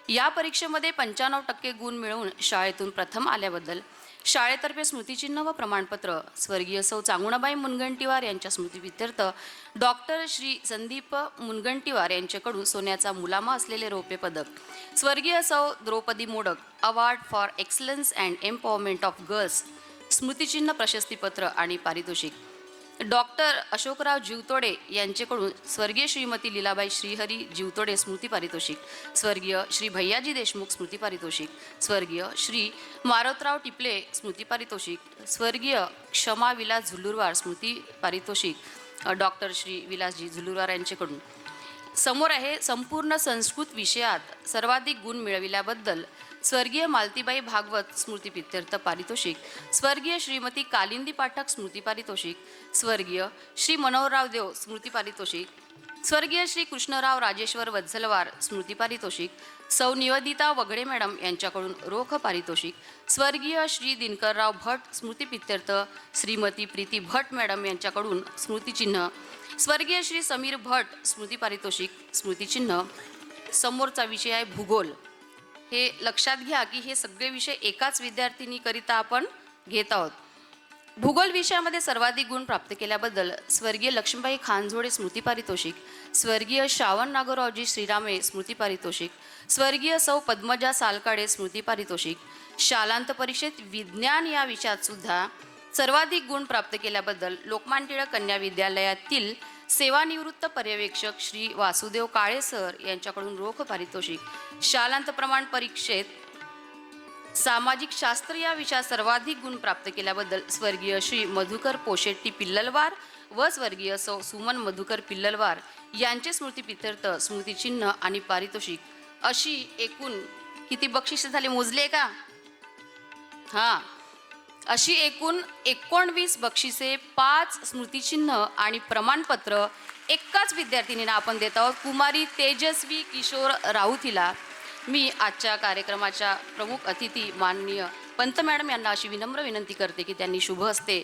या परीक्षेमध्ये 95% गुण मिळवून शाळेतून प्रथम आल्याबद्दल शाळेतर्फे स्मृतिचिन्ह व प्रमाणपत्र स्वर्गीय सौ चांगुणाबाई मुनगंटीवार यांच्या स्मृतिप्रित्यर्थ डॉक्टर श्री संदीप मुनगंटीवार यांच्याकडून सोन्याचा मुलामा असलेले रौप्य पदक, स्वर्गीय सौ Draupadi Modak award for excellence and empowerment of girls स्मृतिचिन्ह, प्रशस्तीपत्र आणि पारितोषिक. डॉक्टर अशोकराव जीवतोडे यांचेकडून स्वर्गीय श्रीमती लीलाबाई श्रीहरी जीवतोडे स्मृती पारितोषिक, स्वर्गीय श्री भैयाजी देशमुख स्मृती पारितोषिक, स्वर्गीय श्री मारोतराव टिपले स्मृती पारितोषिक, स्वर्गीय क्षमा विलास झुल्लुरवार स्मृती पारितोषिक, डॉक्टर श्री विलासजी झुल्लुरवार यांचेकडून. समोर आहे संपूर्ण संस्कृत विषयात सर्वाधिक गुण मिळविल्याबद्दल स्वर्गीय मालतीबाई भागवत स्मृती प्रीत्यर्थ पारितोषिक, स्वर्गीय श्रीमती कालिंदी पाठक स्मृती पारितोषिक, स्वर्गीय श्री मनोहरराव देव स्मृती पारितोषिक, स्वर्गीय श्री कृष्णराव राजेश्वर वत्सलवार स्मृती पारितोषिक, सौ निवेदिता वगडे मॅडम यांच्याकडून रोख पारितोषिक, स्वर्गीय श्री दिनकरराव भट स्मृती प्रीत्यर्थ श्रीमती प्रीती भट मॅडम यांच्याकडून स्मृतिचिन्ह, स्वर्गीय श्री समीर भट स्मृती पारितोषिक, स्मृतिचिन्ह. समोरचा विषय आहे भूगोल. हे लक्षात घ्या की हे सगळे विषय एकाच विद्यार्थिनीकरिता आपण घेत आहोत. भूगोल विषयामध्ये सर्वाधिक गुण प्राप्त केल्याबद्दल स्वर्गीय लक्ष्मीबाई खानझोडे स्मृती पारितोषिक, स्वर्गीय श्रावण नागोरावजी श्रीरामे स्मृती पारितोषिक, स्वर्गीय सौ पद्मजा सालकाडे स्मृती पारितोषिक. शालांत परीक्षेत विज्ञान या विषयात सुद्धा सर्वाधिक गुण प्राप्त केल्याबद्दल लोकमान्य टिळक कन्या विद्यालयातील सेवानिवृत्त पर्यवेक्षक श्री वासुदेव काळे सर यांच्याकडून रोख पारितोषिक. शालांत प्रमाण परीक्षेत सामाजिक शास्त्र या विषयात सर्वाधिक गुण प्राप्त केल्याबद्दल स्वर्गीय श्री मधुकर पोशेट्टी पिल्ललवार व स्वर्गीय सौ सुमन मधुकर पिल्ललवार यांचे स्मृतिप्रीत्यर्थ स्मृतिचिन्ह आणि पारितोषिक. अशी एकूण किती बक्षिसे झाले मोजले का? हां, अशी एकूण 19 बक्षिसे, 5 स्मृतिचिन्ह आणि प्रमाणपत्र एकाच विद्यार्थिनींना आपण देत आहोत. कुमारी तेजस्वी किशोर राऊत हिला मी आजच्या कार्यक्रमाच्या प्रमुख अतिथी माननीय पंत मॅडम यांना अशी विनम्र विनंती करते की त्यांनी शुभ हस्ते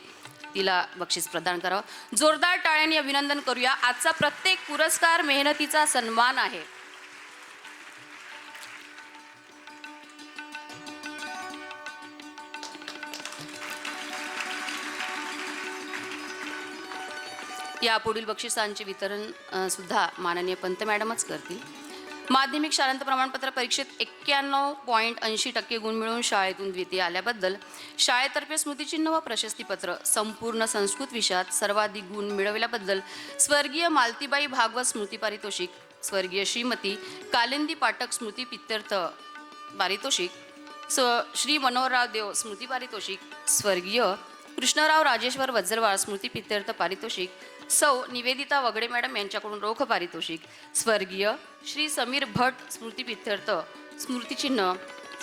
तिला बक्षीस प्रदान करावं. जोरदार टाळ्यांनी अभिनंदन करूया. आजचा प्रत्येक पुरस्कार मेहनतीचा सन्मान आहे. या पुढील बक्षिसांचे वितरण सुद्धा माननीय पंत मॅडमच करतील. माध्यमिक शालांत प्रमाणपत्र परीक्षेत 91.80% गुण मिळवून शाळेतून द्वितीय आल्याबद्दल शाळेतर्फे स्मृतिचिन्ह व प्रशस्तीपत्र. संपूर्ण संस्कृत विषयात सर्वाधिक गुण मिळवल्याबद्दल स्वर्गीय मालतीबाई भागवत स्मृती पारितोषिक, स्वर्गीय श्रीमती कालिंदी पाठक स्मृती प्रीत्यर्थ पारितोषिक, श्री मनोहरराव देव स्मृती पारितोषिक, स्वर्गीय कृष्णराव राजेश्वर वज्रवाळ स्मृती प्रीत्यर्थ पारितोषिक, सौ निवेदिता वगडे मॅडम यांच्याकडून रोख पारितोषिक, स्वर्गीय श्री समीर भट स्मृती प्रीत्यर्थ स्मृतिचिन्ह,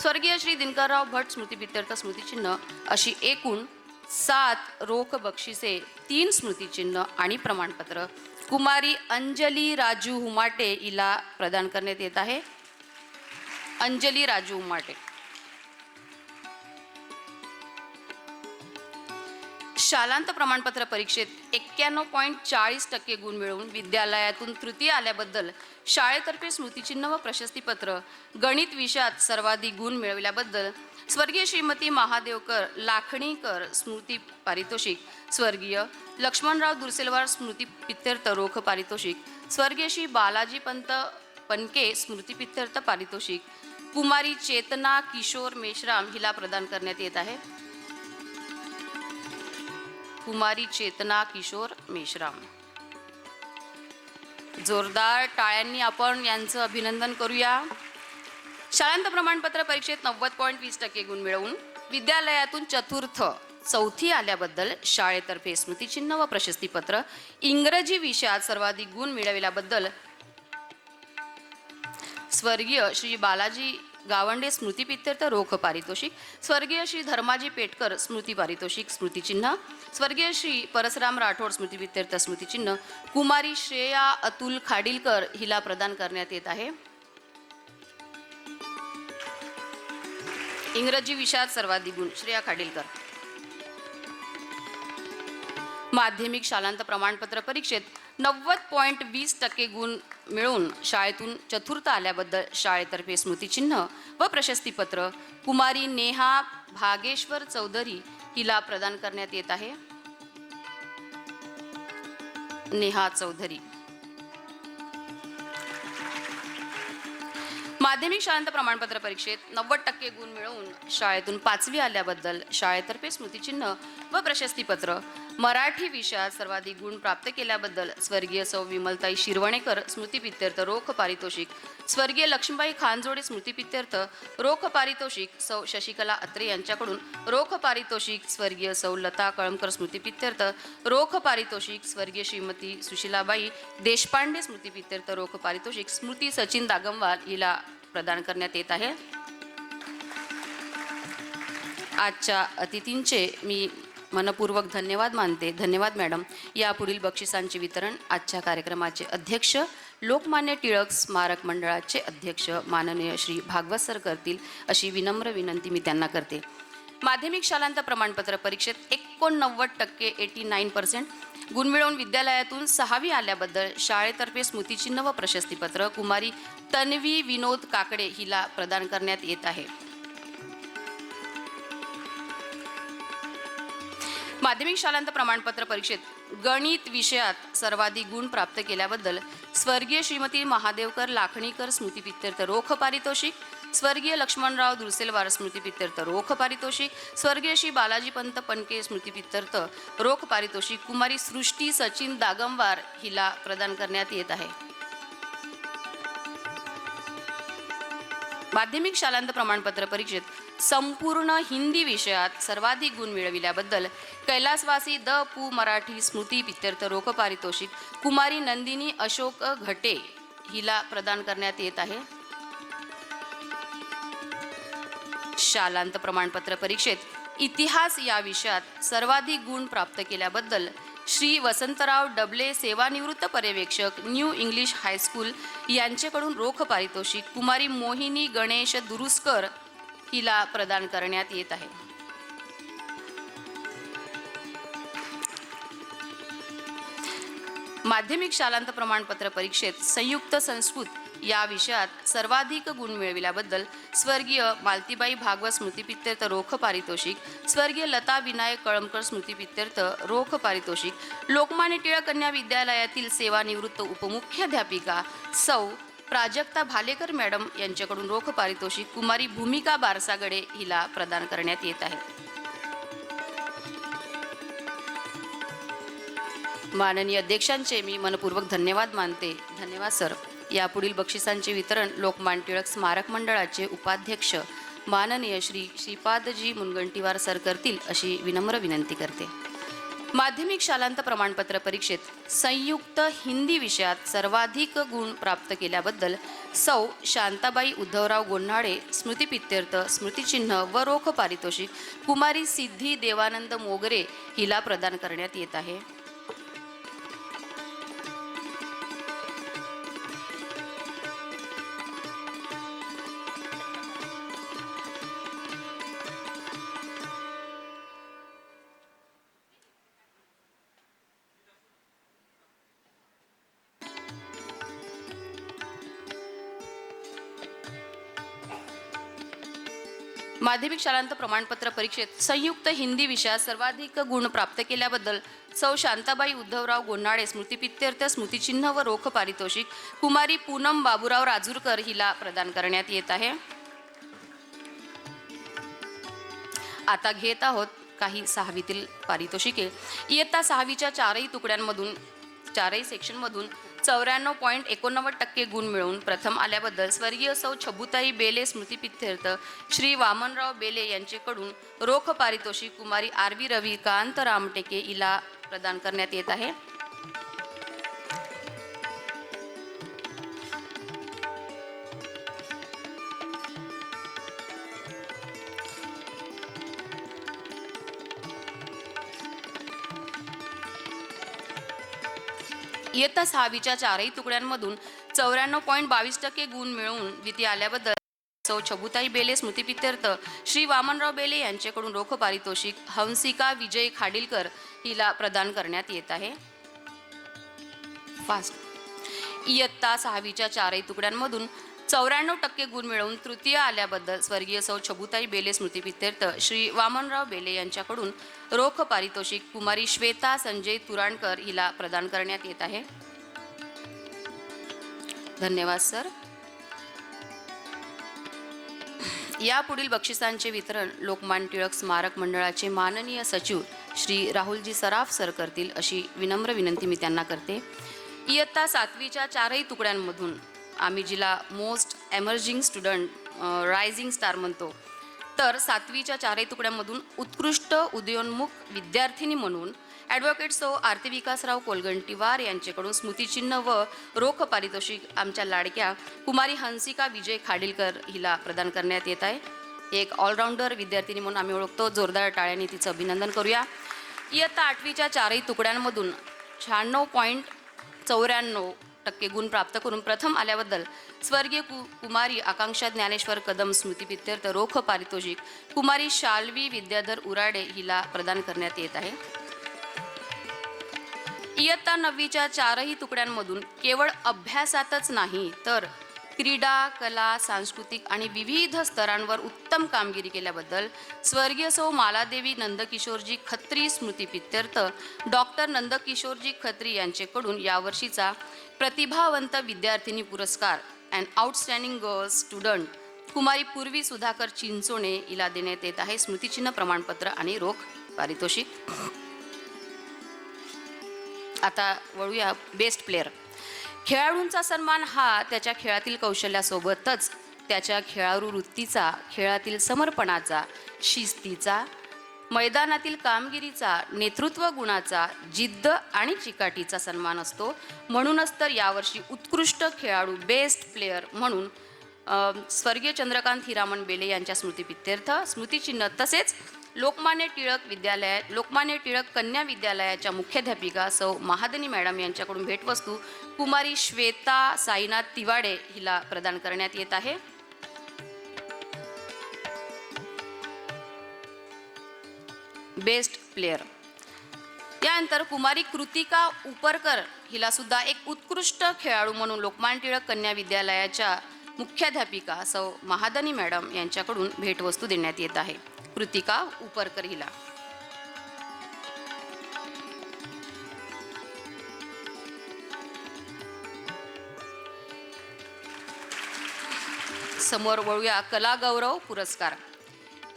स्वर्गीय श्री दिनकरराव भट स्मृती प्रीत्यर्थ स्मृतिचिन्ह. अशी एकूण 7 रोख बक्षिसे, 3 स्मृतिचिन्ह आणि प्रमाणपत्र कुमारी अंजली राजू हुमाटे हिला प्रदान करण्यात येत आहे. अंजली राजू हुमाटे. शालांत प्रमाणपत्र परीक्षेत 91.40% गुण मिळवून विद्यालयातून तृतीय आल्याबद्दल शाळेतर्फे स्मृतिचिन्ह व प्रशस्तीपत्र. गणित विषयात सर्वाधिक गुण मिळवल्याबद्दल स्वर्गीय श्रीमती महादेवकर लाखणीकर स्मृती पारितोषिक, स्वर्गीय लक्ष्मणराव दुर्सेलवार स्मृती प्रीत्यर्थ रोख पारितोषिक, स्वर्गीय श्री बालाजी पंत पनके स्मृती प्रीत्यर्थ पारितोषिक. कुमारी चेतना किशोर मेश्राम हिला प्रदान करण्यात येत आहे. कुमारी चेतना किशोर मेश्राम. जोरदार टाळ्यांनी आपण यांचं अभिनंदन करूया. शालांत प्रमाणपत्र परीक्षेत 90.20% गुण मिळवून विद्यालयातून चौथी आल्याबद्दल शाळेतर्फे स्मृतिचिन्ह व प्रशस्तीपत्र. इंग्रजी विषयात सर्वाधिक गुण मिळविल्याबद्दल स्वर्गीय श्री बालाजी गावंडे स्मृती प्रीत्यर्थ रोख पारितोषिक, स्वर्गीय श्री धर्माजी पेटकर स्मृती पारितोषिक स्मृतिचिन्ह, स्वर्गीय श्री परसराम राठोड स्मृती प्रीत्यर्थ स्मृतिचिन्ह. कुमारी श्रेया अतुल खाडीलकर हिला प्रदान करण्यात येत आहे. इंग्रजी विषयात सर्वाधिक गुण श्रेया खाडीलकर. माध्यमिक शालांत प्रमाणपत्र परीक्षेत 90.20% गुण मिळवून शाळेतून चतुर्थ आल्याबद्दल शाळेतर्फे स्मृतिचिन्ह व प्रशस्तीपत्र कुमारी नेहा भागेश्वर चौधरी हिला प्रदान करण्यात येत आहे. नेहा चौधरी. माध्यमिक शाळांत प्रमाणपत्र परीक्षेत 90% गुण मिळवून शाळेतून 5वी आल्याबद्दल शाळेतर्फे स्मृतिचिन्ह व प्रशस्तीपत्र. मराठी विषयात सर्वाधिक गुण प्राप्त केल्याबद्दल स्वर्गीय सौ विमलताई शिरवणेकर स्मृतिप्रित्यर्थ रोख पारितोषिक. स्वर्गीय लक्ष्मीबाई खानजोडे स्मृतिप्रित्यर्थ रोख पारितोषिक. सौ शशिकला अत्रे यांच्याकडून रोख पारितोषिक. स्वर्गीय सौ लता कळमकर स्मृतिप्रित्यर्थ रोख पारितोषिक. स्वर्गीय श्रीमती सुशीलाबाई देशपांडे स्मृतिप्रित्यर्थ रोख पारितोषिक. स्मृती सचिन दागमवाल हिला प्रदान करण्यात येत आहे. आजच्या अतिथींचे मी मनपूर्वक धन्यवाद मानते. धन्यवाद मॅडम. यापुढील बक्षिसांचे वितरण आजच्या कार्यक्रमाचे अध्यक्ष लोकमान्य टिळक स्मारक मंडळाचे अध्यक्ष माननीय श्री भागवत सर करतील अशी विनम्र विनंती मी त्यांना करते. माध्यमिक शालांत प्रमाणपत्र परीक्षेत 89% 89% गुण मिळवून विद्यालयातून 6वी आल्याबद्दल शाळेतर्फे स्मृतिचिन्ह व प्रशस्तीपत्र कुमारी तन्वी विनोद काकडे हिला प्रदान करण्यात येत आहे. माध्यमिक शालांत प्रमाणपत्र परीक्षेत गणित विषयात सर्वाधिक गुण प्राप्त केल्याबद्दल स्वर्गीय श्रीमती महादेवकर लाखणीकर स्मृतिप्रित्यर्थ रोख पारितोषिक. स्वर्गीय लक्ष्मणराव दुर्सेलवार स्मृतिप्रित्यर्थ रोख पारितोषिक. स्वर्गीय श्री बालाजी पंत पनके स्मृतिप्रित्यर्थ रोख पारितोषिक कुमारी सृष्टी सचिन दागमवार हिला प्रदान करण्यात येत आहे. माध्यमिक शालांत प्रमाणपत्र परीक्षेत संपूर्ण हिंदी विषयात सर्वाधिक गुण मिळविल्याबद्दल कैलासवासी द पु मराठी स्मृती प्रित्यर्थ रोख पारितोषिक कुमारी नंदिनी अशोक घटे हिला प्रदान करण्यात येत आहे. शालांत प्रमाणपत्र परीक्षेत इतिहास या विषयात सर्वाधिक गुण प्राप्त केल्याबद्दल श्री वसंतराव डबले सेवानिवृत्त पर्यवेक्षक न्यू इंग्लिश हायस्कूल यांच्याकडून रोख पारितोषिक कुमारी मोहिनी गणेश दुरुस्कर हिला प्रदान करण्यात येत आहे. माध्यमिक शालांत प्रमाणपत्र परीक्षेत संयुक्त संस्कृत या विषयात सर्वाधिक गुण मिळविल्याबद्दल स्वर्गीय मालतीबाई भागवत स्मृतिप्रित्यर्थ रोख पारितोषिक. स्वर्गीय लता विनायक कळमकर स्मृतिप्रित्यर्थ रोख पारितोषिक. लोकमान्य टिळक कन्या विद्यालयातील सेवानिवृत्त उपमुख्याध्यापिका सौ प्राजक्ता भालेकर मॅडम यांच्याकडून रोख पारितोषिक कुमारी भूमिका बारसागडे हिला प्रदान करण्यात येत आहे. माननीय अध्यक्षांचे मी मनपूर्वक धन्यवाद मानते. धन्यवाद सर. यापुढील बक्षिसांचे वितरण लोकमान्य टिळक स्मारक मंडळाचे उपाध्यक्ष माननीय श्री श्रीपादजी मुनगंटीवार सर करतील अशी विनम्र विनंती करते. माध्यमिक शालांत प्रमाणपत्र परीक्षेत संयुक्त हिंदी विषयात सर्वाधिक गुण प्राप्त केल्याबद्दल सौ शांताबाई उद्धवराव गोन्हाळे स्मृतिप्रित्यर्थ स्मृतिचिन्ह व रोख पारितोषिक कुमारी सिद्धी देवानंद मोगरे हिला प्रदान करण्यात येत आहे. माध्यमिक शालांत प्रमाणपत्र परीक्षेत संयुक्त हिंदी विषयात सर्वाधिक गुण प्राप्त केल्याबद्दल सौ शांताबाई उद्धवराव गोन्हाळे स्मृतिप्रित्यर्थ स्मृतिचिन्ह व रोख पारितोषिक कुमारी पूनम बाबूराव राजूरकर हिला प्रदान करण्यात येत आहे. आता घेत आहोत काही 6वीतील पारितोषिके. इयत्ता 6वीच्या चारही सेक्शनमधून 94.89% गुण मिळवून प्रथम आल्याबद्दल स्वर्गीय सौ छबुताई बेले स्मृतिप्रित्यर्थ श्री वामनराव बेले यांच्याकडून रोख पारितोषिक कुमारी आरवी रविकांत रामटेके हिला प्रदान करण्यात येत आहे. इयत्ता 6वीच्या चारही तुकड्यांमधून 94.22% गुण मिळवून द्वितीय आल्याबद्दल सौ छबुताई बेले स्मृतिप्रित्यर्थ श्री वामनराव बेले यांच्याकडून रोख पारितोषिक हंसिका विजय खाडीलकर हिला प्रदान करण्यात येत आहे. इयत्ता 6वीच्या चारही तुकड्यांमधून 94% गुण मिळवून तृतीय आल्याबद्दल स्वर्गीय सौ छबुताई बेले स्मृतिप्रित्यर्थ श्री वामनराव बेले यांच्याकडून रोख पारितोषिक कुमारी श्वेता संजय तुराणकर हिला प्रदान करण्यात येत आहे. धन्यवाद सर. यापुढील बक्षिसांचे वितरण लोकमान्य टिळक स्मारक मंडळाचे माननीय सचिव श्री राहुलजी सराफ सर करतील अशी विनम्र विनंती मी त्यांना करते. इयत्ता 7वीच्या 4ही तुकड्यांमधून आम्ही जिला most emerging student rising star म्हणतो, तर 7वीच्या 4ही तुकड्यांमधून उत्कृष्ट उदयोन्मुख विद्यार्थिनी म्हणून ॲडव्होकेट सौ आरती विकासराव कोलगंटीवार यांच्याकडून स्मृतिचिन्ह व रोख पारितोषिक आमच्या लाडक्या कुमारी हंसिका विजय खाडीलकर हिला प्रदान करण्यात येत आहे. एक ऑलराऊंडर विद्यार्थिनी म्हणून आम्ही ओळखतो. जोरदार टाळ्यांनी तिचं अभिनंदन करूया. इयत्ता 8वीच्या 4ही तुकड्यांमधून 96.94% गुण प्राप्त करून प्रथम आल्याबद्दल स्वर्गीय कुमारी आकांक्षा ज्ञानेश्वर कदम स्मृतिप्रित्यर्थ रोख पारितोषिक कुमारी शाल्वी विद्याधर उराडे हिला प्रदान करण्यात येत आहे. इयत्ता 9वीच्या 4ही तुकड्यांमधून केवळ अभ्यासातच नाही तर क्रीडा, कला, सांस्कृतिक आणि विविध स्तरांवर उत्तम कामगिरी केल्याबद्दल स्वर्गीय सौ मालादेवी नंदकिशोरजी खत्री स्मृतिप्रित्यर्थ डॉक्टर नंदकिशोरजी खत्री यांच्याकडून यावर्षीचा प्रतिभावंत विद्यार्थिनी पुरस्कार अँड आउटस्टँडिंग गर्ल स्टुडंट कुमारी पूर्वी सुधाकर चिंचोणे हिला देण्यात येत आहे. स्मृतिचिन्ह, प्रमाणपत्र आणि रोख पारितोषिक. आता वळूया बेस्ट प्लेयर. खेळाडूंचा सन्मान हा त्याच्या खेळातील कौशल्यासोबतच त्याच्या खेळाडू वृत्तीचा, खेळातील समर्पणाचा, शिस्तीचा, मैदानातील कामगिरीचा, नेतृत्व गुणाचा, जिद्द आणि चिकाटीचा सन्मान असतो. म्हणूनच तर यावर्षी उत्कृष्ट खेळाडू बेस्ट प्लेयर म्हणून स्वर्गीय चंद्रकांत हिरामण बेले यांच्या स्मृतिप्रित्यर्थ स्मृतिचिन्ह तसेच लोकमान्य टिळक कन्या विद्यालयाच्या मुख्याध्यापिका सौ महादनी मॅडम यांच्याकडून भेटवस्तू कुमारी श्वेता साईनाथ तिवाडे हिला प्रदान करण्यात येत आहे. Best player. त्यानंतर कुमारी कृतिका उपरकर हिला सुद्धा एक उत्कृष्ट खेळाडू म्हणून लोकमान्य टिळक कन्या विद्यालयाच्या मुख्याध्यापिका सौ महादनी मॅडम यांच्याकडून भेटवस्तू देण्यात येत आहे. कृतिका उपरकर हिला. समोर वळूया कला गौरव पुरस्कार.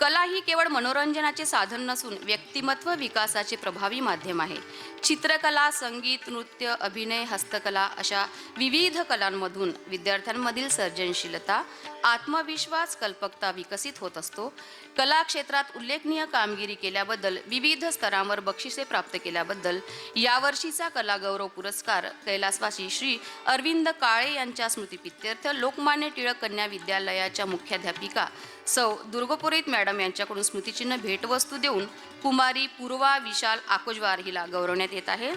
कला ही केवळ मनोरंजनाचे साधन नसून व्यक्तिमत्व विकासाचे प्रभावी माध्यम आहे. चित्रकला, संगीत, नृत्य, अभिनय, हस्तकला अशा विविध कलांमधून विद्यार्थ्यांमधील सर्जनशीलता, आत्मविश्वास, कल्पकता विकसित होत असतो. कला क्षेत्रात उल्लेखनीय कामगिरी केल्याबद्दल, विविध स्तरांवर बक्षिसे प्राप्त केल्याबद्दल यावर्षीचा कला गौरव पुरस्कार कैलासवासी श्री अरविंद काळे यांच्या स्मृतिप्रित्यर्थ लोकमान्य टिळक कन्या विद्यालयाच्या मुख्याध्यापिका सौ दुर्गपुरोहित मॅडम यांच्याकडून स्मृतिचिन्ह भेटवस्तू देऊन कुमारी पूर्वा विशाल आकोजवार हिला गौरवण्यात येत आहे.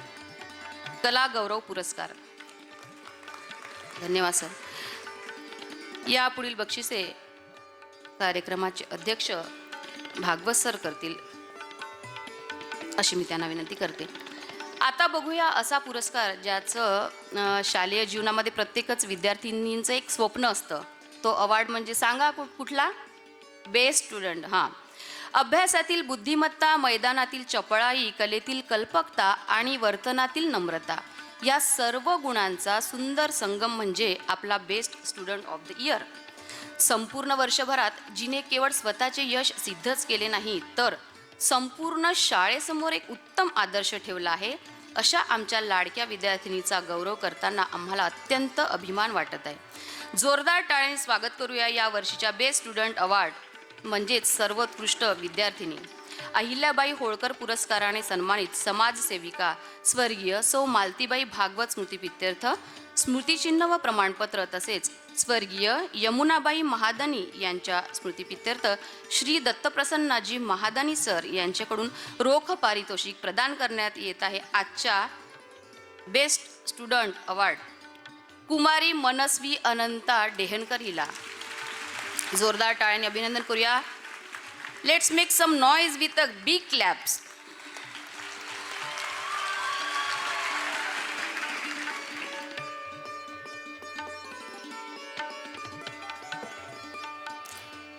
कला गौरव पुरस्कार. धन्यवाद सर. यापुढील बक्षिसे कार्यक्रमाचे अध्यक्ष भागवत सर करतील अशी मी त्यांना विनंती करते. आता बघूया असा पुरस्कार ज्याचं शालेय जीवनामध्ये प्रत्येकच विद्यार्थिनींचं एक स्वप्न असतं. तो अवॉर्ड म्हणजे सांगा कुठला? Best student. हां. अभ्यासातील बुद्धिमत्ता, मैदानातील चपळाई, कलेतील कल्पकता आणि वर्तनातील नम्रता या सर्व गुणांचा सुंदर संगम म्हणजे आपला best student of the year. संपूर्ण वर्षभरात जिने केवळ स्वतःचे यश सिद्धच केले नाही तर संपूर्ण शाळेसमोर एक उत्तम आदर्श ठेवला आहे, अशा आमच्या लाडक्या विद्यार्थिनीचा गौरव करताना आम्हाला अत्यंत अभिमान वाटत आहे. जोरदार टाळ्यांनी स्वागत करूया या वर्षीच्या बेस्ट स्टुडंट अवॉर्ड म्हणजेच सर्वोत्कृष्ट विद्यार्थिनी अहिल्याबाई होळकर पुरस्काराने सन्मानित समाजसेविका स्वर्गीय सौ मालतीबाई भागवत स्मृतिप्रित्यर्थ स्मृतिचिन्ह व प्रमाणपत्र तसेच स्वर्गीय यमुनाबाई महादानी यांच्या स्मृतिप्रित्यर्थ श्री दत्तप्रसन्नाजी महादानी सर यांच्याकडून रोख पारितोषिक प्रदान करण्यात येत आहे. आजच्या बेस्ट स्टुडंट अवॉर्ड कुमारी मनस्वी अनंता डेहनकर हिला जोरदार टाळ्यांनी अभिनंदन करूया. Let's make some noise with a big claps.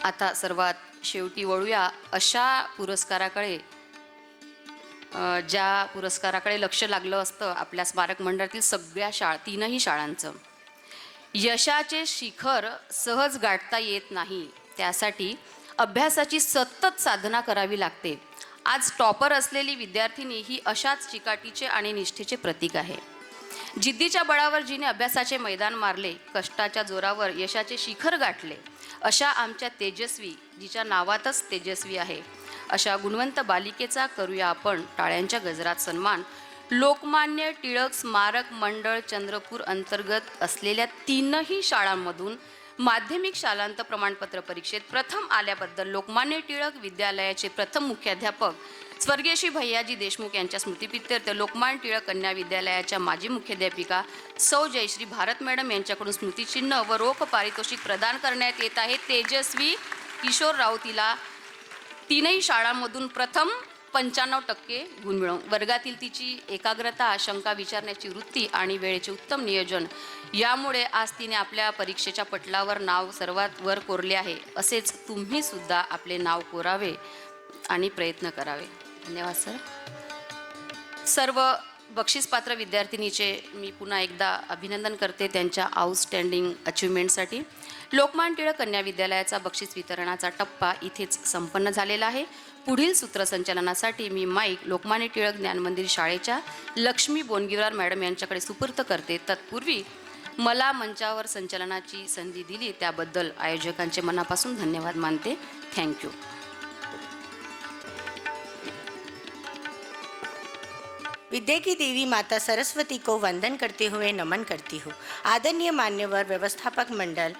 आता सर्वात शेवटी वळूया अशा पुरस्काराकडे ज्या पुरस्काराकडे लक्ष लागलं असतं आपल्या स्मारक मंडळातील सगळ्या तीनही शाळांचं. यशाचे शिखर सहज गाठता येत नाही त्यासाठी अभ्यासाची सतत साधना करावी लागते. आज टॉपर असलेली विद्यार्थिनी ही अशाच चिकाटीचे आणि निष्ठेचे प्रतीक आहे. जिद्दीच्या बळावर जिने अभ्यासाचे मैदान मारले, कष्टाच्या जोरावर यशाचे शिखर गाठले, अशा आमच्या तेजस्वी, जिच्या नावातच तेजस्वी आहे, अशा गुणवंत बालिकेचा करूया आपण टाळ्यांच्या गजरात सन्मान. लोकमान्य टिळक स्मारक मंडळ चंद्रपूर अंतर्गत असलेल्या 3ही शाळांमधून माध्यमिक शालांत प्रमाणपत्र परीक्षेत प्रथम आल्याबद्दल लोकमान्य टिळक विद्यालयाचे प्रथम मुख्याध्यापक स्वर्गीय श्री भैयाजी देशमुख यांच्या स्मृतिप्रित्यर्थ लोकमान्य टिळक कन्या विद्यालयाच्या माजी मुख्याध्यापिका सौ जयश्री भारत मॅडम यांच्याकडून स्मृतिचिन्ह व रोख पारितोषिक प्रदान करण्यात येत आहे. तेजस्वी किशोर राऊत हिला 3ही शाळांमधून प्रथम 95% गुण मिळवून वर्गातील तिची एकाग्रता, शंका विचारण्याची वृत्ती आणि वेळेचे उत्तम नियोजन यामुळे आज तिने आपल्या परीक्षेच्या पटलावर नाव सर्वात वर कोरले आहे. असेच तुम्ही सुद्धा आपले नाव कोरावे आणि प्रयत्न करावे. धन्यवाद सर. सर्व बक्षीसपात्र विद्यार्थिनीचे मी पुन्हा एकदा अभिनंदन करते त्यांच्या आउटस्टँडिंग अचिव्हमेंटसाठी. लोकमान्य टिळक कन्या विद्यालयाचा बक्षीस वितरणाचा टप्पा इथेच संपन्न झालेला आहे. पुढील सूत्रसंचालनासाठी मी माईक लोकमान्य टिळक ज्ञानमंदिर शाळेच्या लक्ष्मी बोनगिरवार मॅडम यांच्याकडे सुपूर्त करते. तत्पूर्वी मला मंचावर संचालनाची संधी दिली त्याबद्दल आयोजकांचे मनापासून धन्यवाद मानते. थँक्यू.
विद्या की देवी माता सरस्वती को वंदन करते हुए नमन करती हूँ. आदरणीय मान्यवर व्यवस्थापक मंडल,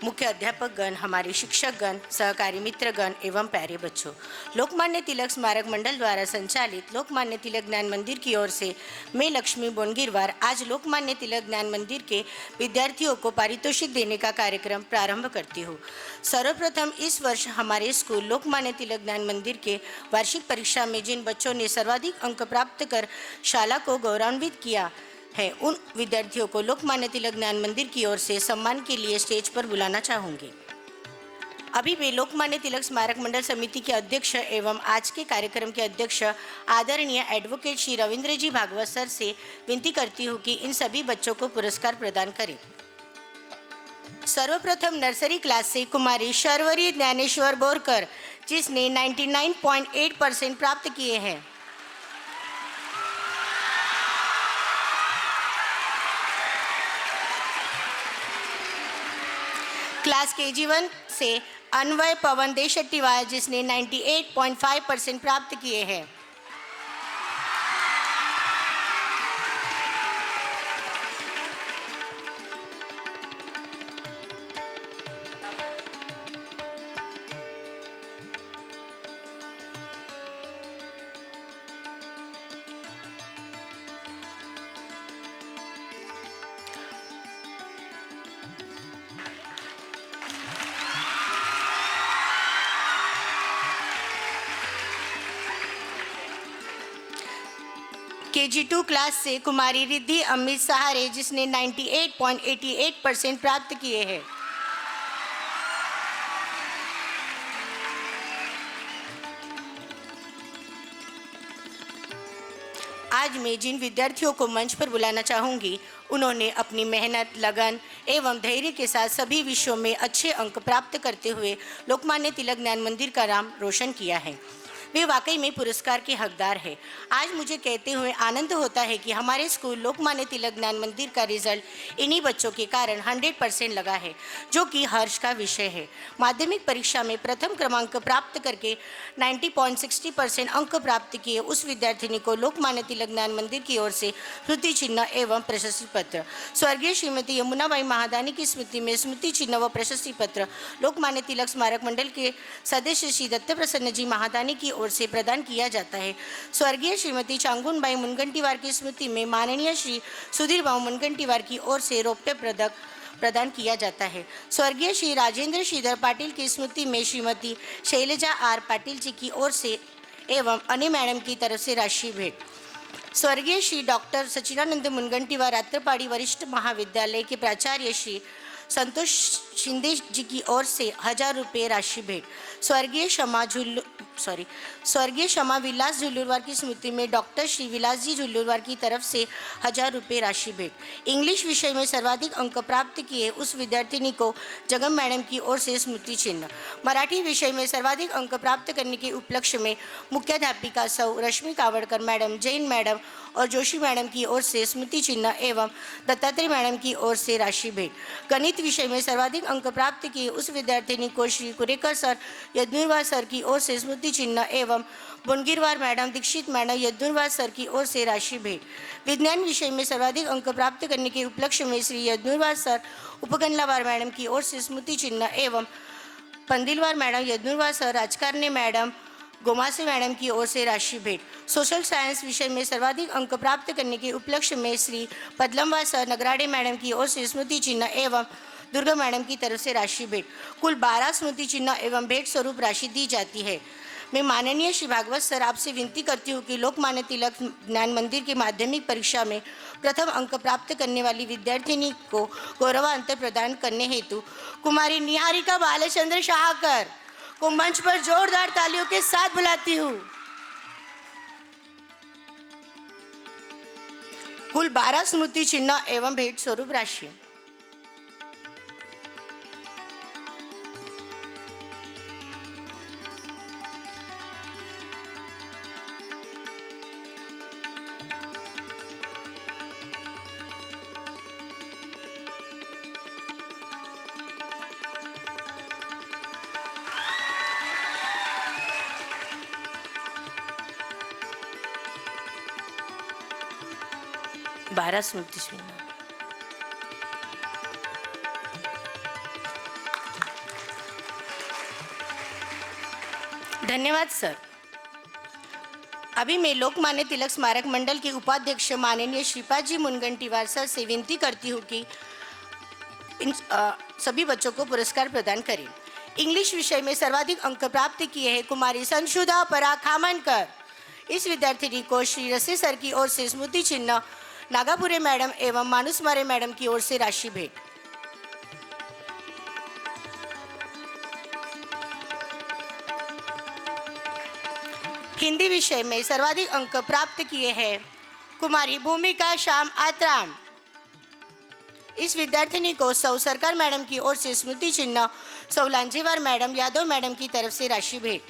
मुख्य अध्यापक गण, हमारे शिक्षक गण, सहकारी मित्रगण एवं प्यारे बच्चों, लोकमान्य तिलक स्मारक मंडल द्वारा संचालित लोकमान्य तिलक ज्ञान मंदिर की ओर से मैं लक्ष्मी बोनगिरवार आज लोकमान्य तिलक ज्ञान मंदिर के विद्यार्थियों को पारितोषिक देने का कार्यक्रम प्रारंभ करती हूँ. सर्वप्रथम इस वर्ष हमारे स्कूल लोकमान्य तिलक ज्ञान मंदिर के वार्षिक परीक्षा में जिन बच्चों ने सर्वाधिक अंक प्राप्त कर शाला को गौरवान्वित किया है, उन विद्यार्थियों को लोकमान्य तिलक ज्ञान मंदिर की ओर से सम्मान के लिए स्टेज पर बुलाना चाहूँगी. अभी मैं लोकमान्य तिलक स्मारक मंडल समिति के अध्यक्ष एवं आज के कार्यक्रम के अध्यक्ष आदरणीय एडवोकेट श्री रविंद्र जी भागवत सर से विनती करती हूँ कि इन सभी बच्चों को पुरस्कार प्रदान करें. सर्वप्रथम नर्सरी क्लास से कुमारी शर्वरी ज्ञानेश्वर बोरकर जिसने 99.8% प्राप्त किए हैं. क्लास KG1 से अन्वय पवन देशट्टीवाल जिसने 98.5% प्राप्त किए हैं. KG2 क्लास से कुमारी रिद्धि अमित सहारे जिसने 98.88% प्राप्त किए हैं. आज मैं जिन विद्यार्थियों को मंच पर बुलाना चाहूँगी, उन्होंने अपनी मेहनत, लगन एवं धैर्य के साथ सभी विषयों में अच्छे अंक प्राप्त करते हुए लोकमान्य तिलक ज्ञान मंदिर का नाम रोशन किया है. वे वाकई में पुरस्कार के हकदार है. आज मुझे कहते हुए आनंद होता है कि हमारे स्कूल लोकमान्य तिलक ज्ञान मंदिर का रिजल्ट इन्हीं बच्चों के कारण 100% लगा है, जो कि हर्ष का विषय है. माध्यमिक परीक्षा में प्रथम क्रमांक प्राप्त करके 90.60% अंक प्राप्त किए उस विद्यार्थिनी को लोकमान्य तिलक ज्ञान मंदिर की ओर से स्मृति चिन्ह एवं प्रशस्ति पत्र, स्वर्गीय श्रीमती यमुनाबाई महादानी की स्मृति में स्मृति चिन्ह व प्रशस्ति पत्र लोकमान्य तिलक स्मारक मंडल के सदस्य श्री दत्त प्रसन्न जी महादानी की ओर से प्रदान किया जाता है. स्वर्गीय श्रीमती चांगुनबाई मुनगंटीवार की स्मृति में माननीय श्री सुधीर बाबू मुनगंटीवार की ओर से रौप्य पदक प्रदान किया जाता है. स्वर्गीय श्री राजेंद्र श्रीधर पाटिल की स्मृति में श्रीमती शैलजा आर पाटिल जी की ओर से एवं अन्य मैडम की तरफ से राशि भेंट. स्वर्गीय श्री डॉक्टर सचिदानंद मुनगंटीवार रात्रपाड़ी वरिष्ठ महाविद्यालय के प्राचार्य श्री संतोष शिंदे जी की ओर से 1000 रुपये राशि भेंट. स्वर्गीय क्षमा विलास झुल्लुरवार की स्मृति में डॉक्टर श्री विलास जी झुल्लुरवार की तरफ से 1000 रुपये राशि भेंट। इंग्लिश विषय में सर्वाधिक अंक प्राप्त किए उस विद्यार्थिनी को जगम मैडम की ओर से स्मृति चिन्ह। मराठी विषय में सर्वाधिक अंक प्राप्त करने के उपलक्ष्य में मुख्याध्यापिका सौ रश्मि कावड़कर मैडम, जैन मैडम और जोशी मैडम की ओर से स्मृति चिन्ह एवं दत्तात्रेय मैडम की ओर से राशि भेंट। गणित विषय में सर्वाधिक अंक प्राप्त किए उस विद्यार्थिनी को श्री कुरेकर सर, यदुनवार सर की ओर से स्मृति चिन्ह एवं बुनगिरवार madam, Dikshit madam, Yadunwar sir की ओर से राशि भेंट। विज्ञान विषय में सर्वाधिक अंक प्राप्त करने के उपलक्ष्य में श्री यदुनवार सर, उपगणलावार मैडम की ओर से स्मृति चिन्ह एवं Pandilwar madam, Yadunwar sir, Rajkarane madam, Gomase madam की ओर से राशि भेंट। सोशल साइंस विषय में सर्वाधिक अंक प्राप्त करने के उपलक्ष्य में श्री पद्मवार सर, नगराडे मैडम की ओर से स्मृति चिन्ह एवं दुर्गा मैडम की तरफ से राशि भेंट। कुल 12 स्मृति चिन्ह एवं भेंट स्वरूप राशि दी जाती है। मैं माननीय श्री भागवत सर आपसे विनती करती हूँ कि लोकमान्य तिलक ज्ञान मंदिर की माध्यमिक परीक्षा में प्रथम अंक प्राप्त करने वाली विद्यार्थिनी को गौरवांतर प्रदान करने हेतु कुमारी निहारिका बालचंद्र शाहकर को मंच पर जोरदार तालियों के साथ बुलाती हूँ। कुल 12 स्मृति चिन्ह एवं भेंट स्वरूप राशि। बारह स्मृति चिन्ह। धन्यवाद सर। अभी मैं लोकमान्य तिलक स्मारक मंडल के उपाध्यक्ष माननीय श्रीपाद जी मुनगंटीवार सर से विनती करती हूँ कि इन सभी बच्चों को पुरस्कार प्रदान करें। इंग्लिश विषय में सर्वाधिक अंक प्राप्त किए हैं कुमारी संशुदा पराग खामनकर। इस विद्यार्थिनी को श्री रसे सर की ओर से स्मृति चिन्ह, नागापुरे मैडम एवं मानुसमारे मैडम की ओर से राशि भेंट। हिंदी विषय में सर्वाधिक अंक प्राप्त किए हैं कुमारी भूमिका श्याम आत्राम। इस विद्यार्थिनी को सौ सरकार मैडम की ओर से स्मृति चिन्ह, सौ लांजेवार मैडम, यादव मैडम की तरफ से राशि भेंट।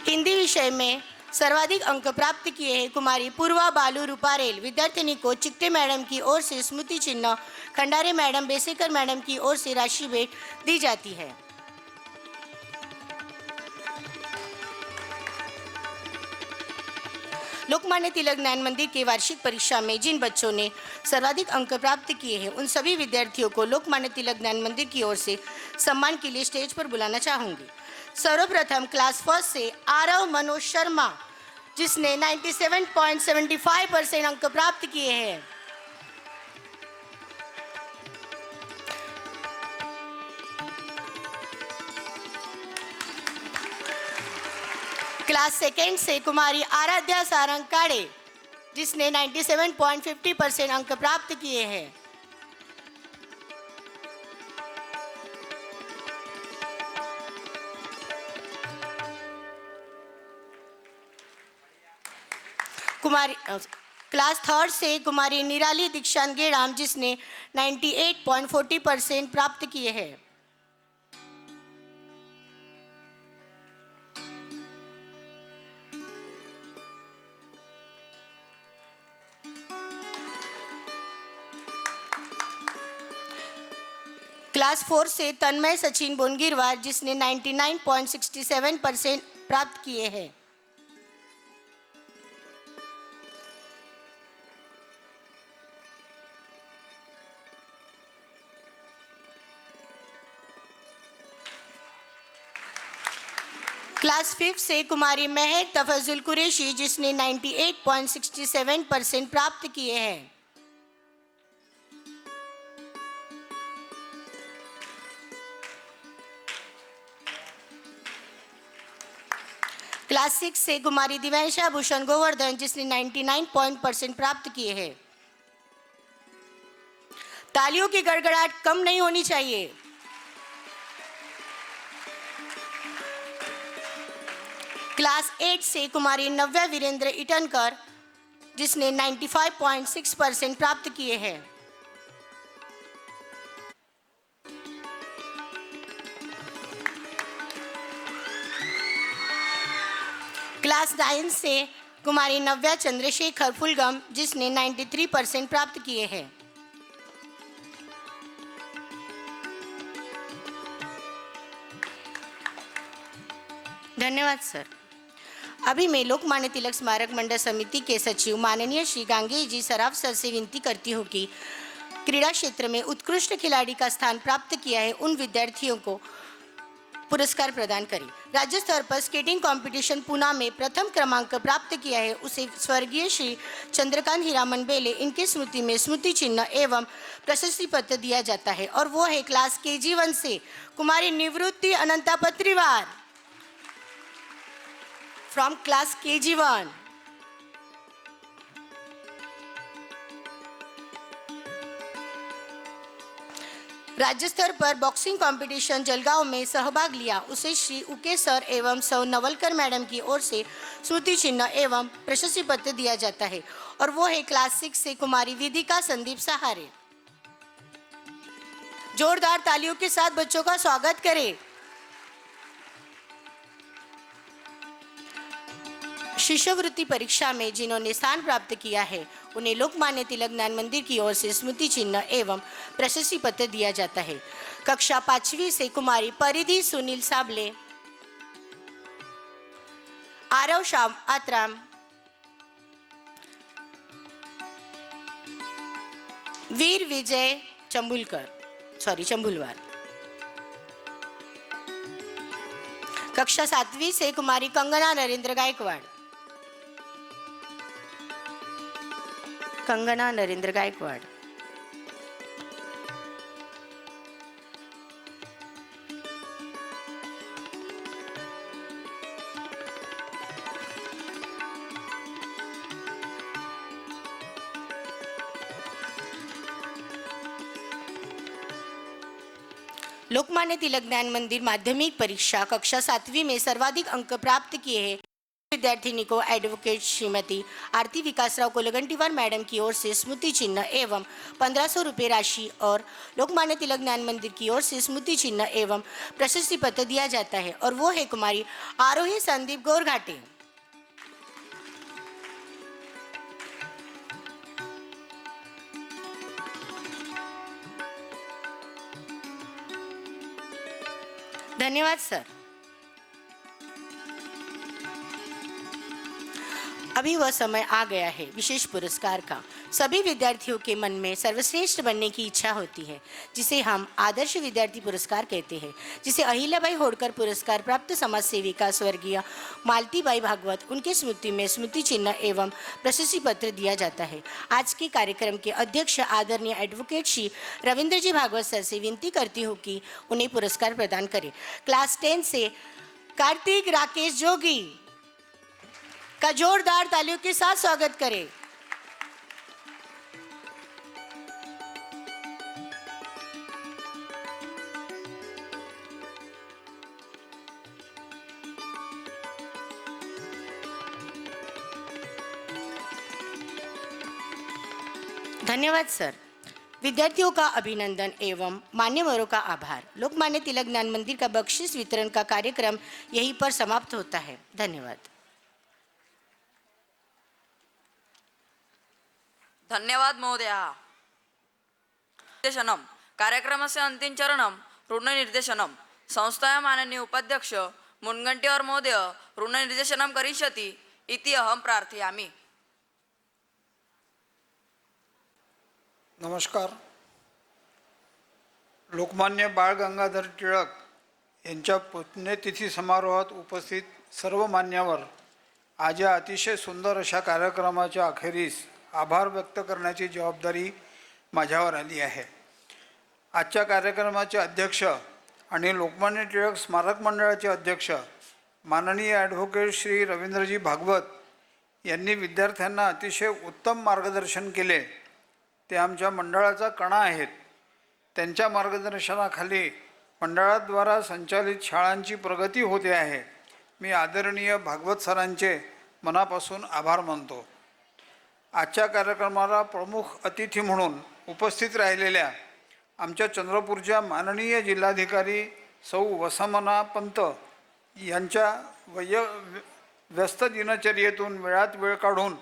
हिंदी विषय में सर्वाधिक अंक प्राप्त किए हैं कुमारी पूर्वा बालू रूपारेल। विद्यार्थिनी को चिकटे मैडम की ओर से स्मृति चिन्ह, खंडारे मैडम, बेसेकर मैडम की ओर से राशि भेंट दी जाती है। लोकमान्य तिलक ज्ञान मंदिर के वार्षिक परीक्षा में जिन बच्चों ने सर्वाधिक अंक प्राप्त किए हैं उन सभी विद्यार्थियों को लोकमान्य तिलक ज्ञान मंदिर की ओर से सम्मान के लिए स्टेज पर बुलाना चाहूंगी। सर्वप्रथम क्लास फर्स्ट से आरव मनोज शर्मा, जिसने 97.75% अंक प्राप्त किए हैं। क्लास सेकेंड से कुमारी आराध्या सारंग काड़े, जिसने 97.50% अंक प्राप्त किए हैं। कुमारी क्लास थर्ड से कुमारी निराली दीक्षांत गेड़ाम, जिसने 98.40% प्राप्त किए हैं। क्लास 4 से तन्मय सचिन बोनगिरवार, जिसने 99.67% प्राप्त किए हैं। क्लास 5 से कुमारी महक तफजुल कुरैशी, जिसने 98.67% प्राप्त किए हैं। क्लास 6 से कुमारी दिव्यांशा भूषण गोवर्धन, जिसने 99% प्राप्त किए हैं। तालियों की गड़गड़ाहट कम नहीं होनी चाहिए। क्लास 8 से कुमारी नव्या वीरेंद्र इटनकर, जिसने 95.6% प्राप्त किए हैं। क्लास 9 से कुमारी नव्या चंद्रशेखर फुलगम, जिसने 93% प्राप्त किए हैं। धन्यवाद सर। अभी मैं लोकमान्य तिलक स्मारक मंडल समिति के सचिव माननीय श्री गांगेय जी सराफ सर से विनती करती हूँ कि क्रीड़ा क्षेत्र में उत्कृष्ट खिलाड़ी का स्थान प्राप्त किया है उन विद्यार्थियों को पुरस्कार प्रदान करें। राज्य स्तर पर स्केटिंग कंपटीशन पुणे में प्रथम क्रमांक प्राप्त किया है उसे स्वर्गीय श्री चंद्रकांत हीरामन बेले इनके स्मृति में स्मृति चिन्ह एवं प्रशस्ति पत्र दिया जाता है और वो है क्लास KG1 से कुमारी निवृत्ति अनंता पत्रीवार फ्रॉम क्लास KG1। राज्य स्तर पर बॉक्सिंग कंपटीशन जलगांव में सहभाग लिया उसे श्री उके सर एवं सौ नवलकर मैडम की ओर से स्मृति चिन्ह एवं प्रशस्ति पत्र दिया जाता है और वो है क्लास 6 से कुमारी विदिका संदीप सहारे। जोरदार तालियों के साथ बच्चों का स्वागत करें। शिष्यवृत्ति परीक्षा में जिन्होंने स्थान प्राप्त किया है उन्हें लोकमान्य तिलक ज्ञान मंदिर की ओर से स्मृति चिन्ह एवं प्रशस्ति पत्र दिया जाता है। कक्षा 5वीं से कुमारी परिधि सुनील साबले, आरव श्याम आत्राम, वीर विजय चंबुलवार। कक्षा 7वीं से कुमारी कंगना नरेंद्र गायकवाड़, लोकमान्य तिलक ज्ञान मंदिर माध्यमिक परीक्षा कक्षा 7वीं में सर्वाधिक अंक प्राप्त किए हैं विद्यार्थिनी को एडवोकेट श्रीमती आरती विकासराव कोलगंटीवार मैडम की ओर से स्मृति चिन्ह एवं 1500 रुपये राशि और लोकमान्य तिलक ज्ञान मंदिर की ओर से स्मृति चिन्ह एवं प्रशस्ति पत्र दिया जाता है और वो है कुमारी आरोही संदीप गोरघाटे। धन्यवाद सर। अभी वह समय आ गया है विशेष पुरस्कार का। सभी विद्यार्थियों के मन में सर्वश्रेष्ठ बनने की इच्छा होती है जिसे हम आदर्श विद्यार्थी पुरस्कार कहते हैं, जिसे अहिल्याबाई होळकर पुरस्कार प्राप्त समाज सेविका स्वर्गीय मालतीबाई भागवत उनके स्मृति में स्मृति चिन्ह एवं प्रशस्ति पत्र दिया जाता है। आज के कार्यक्रम के अध्यक्ष आदरणीय एडवोकेट श्री रविंद्र जी भागवत सर से विनती करती हूँ कि उन्हें पुरस्कार प्रदान करें। क्लास 10 से कार्तिक राकेश जोगी का जोरदार तालियों के साथ स्वागत करें। धन्यवाद सर। विद्यार्थियों का अभिनंदन एवं मान्यवरों का आभार। लोकमान्य तिलक ज्ञान मंदिर का बख्शीश वितरण का कार्यक्रम यहीं पर समाप्त होता है। धन्यवाद।
धन्यवाद महोदया। निर्देशनम कार्यक्रमस्य अंतिम चरणम ऋणनिर्देशनम संस्थाया माननीय उपाध्यक्ष मुनगंटीवार महोदय ऋणनिर्देशनं करिष्यति इति अहं प्रार्थयामि।
नमस्कार। लोकमान्य बाळ गंगाधर टिळक यांच्या पुण्यतिथी समारोहात उपस्थित सर्व मान्यवर आज या अतिशय सुंदर अशा कार्यक्रमाच्या अखेरीस आभार व्यक्त करण्याची जबाबदारी माझ्यावर आली आहे। आजच्या कार्यक्रमाचे अध्यक्ष आणि लोकमान्य टिळक स्मारक मंडळाचे अध्यक्ष माननीय ॲडव्होकेट श्री रवींद्रजी भागवत यांनी विद्यार्थ्यांना अतिशय उत्तम मार्गदर्शन केले। ते आमच्या मंडळाचा कणा आहेत त्यांच्या मार्गदर्शनाखाली मंडळाद्वारा संचालित शाळांची प्रगती होते आहे. मी आदरणीय भागवत सरांचे मनापासून आभार मानतो. आजच्या कार्यक्रमाला प्रमुख अतिथी म्हणून उपस्थित राहिलेल्या आमच्या चंद्रपूरच्या माननीय जिल्हाधिकारी सौ वसमना पंत यांच्या व्यस्त दिनचर्येतून वेळात वेळ काढून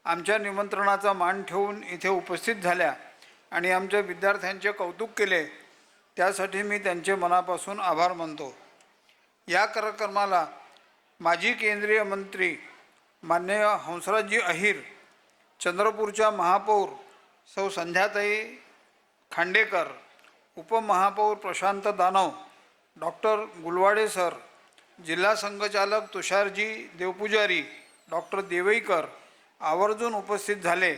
आमच्या निमंत्रणाचा मान ठेवून इथे उपस्थित झाल्या आणि आमच्या विद्यार्थ्यांचे कौतुक केले, त्यासाठी मी त्यांचे मनापासून आभार मानतो. या कार्यक्रमाला माजी केंद्रीय मंत्री माननीय हंसराजजी अहिर, चंद्रपूरच्या महापौर सौ संध्याताई खांडेकर, उपमहापौर प्रशांत दानव, डॉक्टर गुलवाडे सर, जिल्हा संघचालक तुषारजी देवपुजारी, डॉक्टर देवईकर आवर्जून उपस्थित झाले.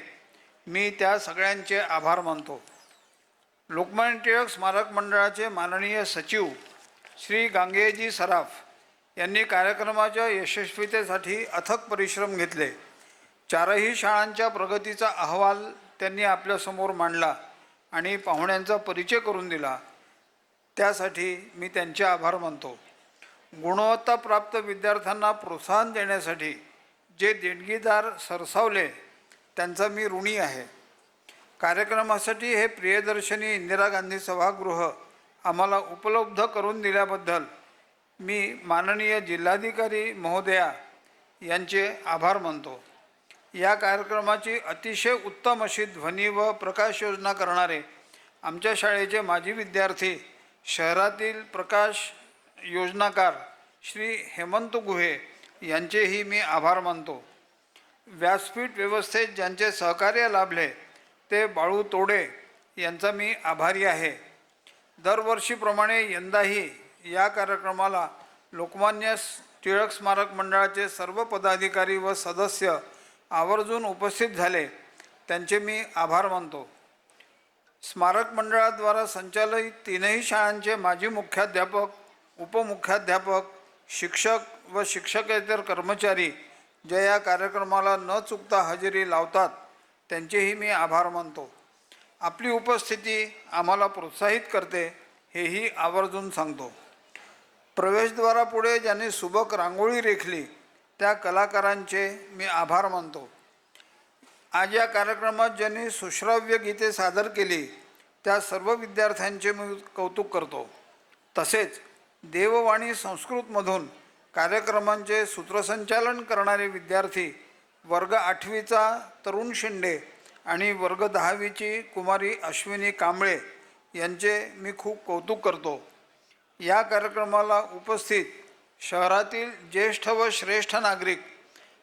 मी त्या सगळ्यांचे आभार मानतो. लोकमान्य टिळक स्मारक मंडळाचे माननीय सचिव श्री गांगेजी सराफ यांनी कार्यक्रमाच्या यशस्वीतेसाठी अथक परिश्रम घेतले. चारही शाळांच्या प्रगतीचा अहवाल त्यांनी आपल्यासमोर मांडला आणि पाहुण्यांचा परिचय करून दिला. त्यासाठी मी त्यांचे आभार मानतो. गुणवत्ताप्राप्त विद्यार्थ्यांना प्रोत्साहन देण्यासाठी जे देणगीदार सरसावले त्यांचा मी ऋणी आहे. कार्यक्रमासाठी हे प्रियदर्शनी इंदिरा गांधी सभागृह आम्हाला उपलब्ध करून दिल्याबद्दल मी माननीय जिल्हाधिकारी महोदया यांचे आभार मानतो. या कार्यक्रमाची अतिशय उत्तम अशी ध्वनी व प्रकाश योजना करणारे आमच्या शाळेचे माजी विद्यार्थी, शहरातील प्रकाश योजनाकार श्री हेमंत गुहे यांचेही मी आभार मानतो. व्यासपीठ व्यवस्थेत ज्यांचे सहकार्य लाभले ते बाळू तोडे यांचा मी आभारी आहे. दरवर्षीप्रमाणे यंदाही या कार्यक्रमाला लोकमान्य टिळक स्मारक मंडळाचे सर्व पदाधिकारी व सदस्य आवर्जून उपस्थित झाले, त्यांचे मी आभार मानतो. स्मारक मंडळाद्वारा संचालित तीनही शाळांचे माजी मुख्याध्यापक, उपमुख्याध्यापक, शिक्षक व शिक्षकेतर कर्मचारी जे या कार्यक्रमाला न चुकता हजेरी लावतात त्यांचेही मी आभार मानतो. आपली उपस्थिती आम्हाला प्रोत्साहित करते हेही आवर्जून सांगतो. प्रवेशद्वारापुढे ज्यांनी सुबक रांगोळी रेखली त्या कलाकारांचे मी आभार मानतो. आज या कार्यक्रमात ज्यांनी सुश्राव्य गीते सादर केली त्या सर्व विद्यार्थ्यांचे मी कौतुक करतो. तसेच देववाणी संस्कृतमधून कार्यक्रमांचे सूत्रसंचालन करणारे विद्यार्थी वर्ग 8वीचा तरुण शिंदे आणि वर्ग 10वीची कुमारी अश्विनी कांबळे यांचे मी खूप कौतुक करतो. या कार्यक्रमाला उपस्थित शहरातील ज्येष्ठ व श्रेष्ठ नागरिक,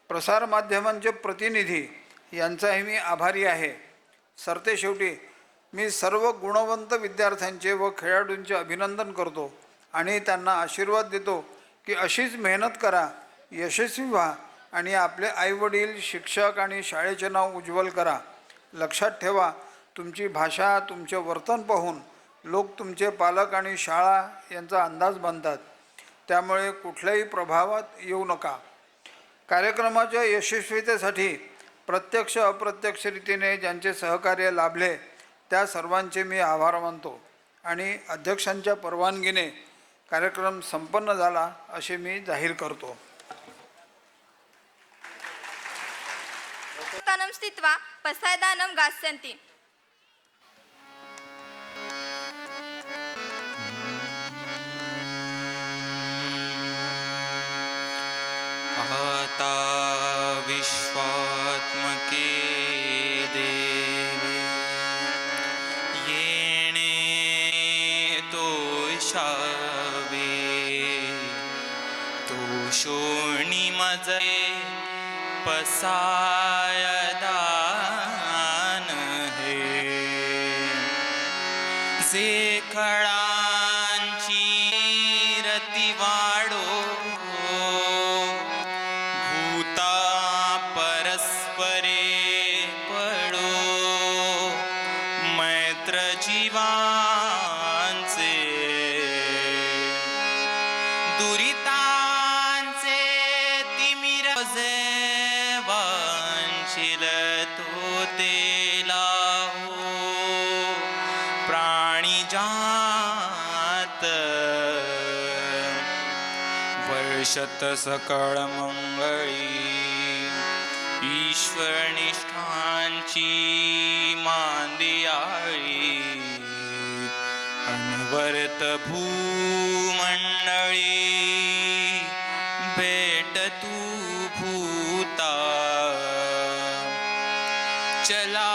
प्रसारमाध्यमांचे प्रतिनिधी यांचाही मी आभारी आहे. सरतेशेवटी मी सर्व गुणवंत विद्यार्थ्यांचे व खेळाडूंचे अभिनंदन करतो आणि त्यांना आशीर्वाद देतो की अशीच मेहनत करा, यशस्वी व्हा आणि आपले आईवडील, शिक्षक आणि शाळेचे नाव उज्ज्वल करा. लक्षात ठेवा, तुमची भाषा, तुमचे वर्तन पाहून लोक तुमचे पालक आणि शाळा यांचा अंदाज बांधतात. त्यामुळे कुठल्याही प्रभावात येऊ नका. कार्यक्रमाच्या यशस्वीतेसाठी प्रत्यक्ष अप्रत्यक्ष रीतीने ज्यांचे सहकार्य लाभले त्या सर्वांचे मी आभार मानतो आणि अध्यक्षांच्या परवानगीने कार्यक्रम संपन्न झाला असे मी जाहीर करतो.
स्थित्वा पसायदानं गास्यन्ति.
आता विश्वात्मके देवे येणे तोषावे तोषोणी मजे पसायदान हे जे खळांची रती वाढो भूता परस्परे पडो मैत्र जीवांचे दुरितांचे तिमिर जे वांशिल तो तेला हो प्राणी जा दिशत सकळ मंगळी ईश्वरनिष्ठांची मांदियाळी अनवरत भूमंडळी भेट तू भूता चला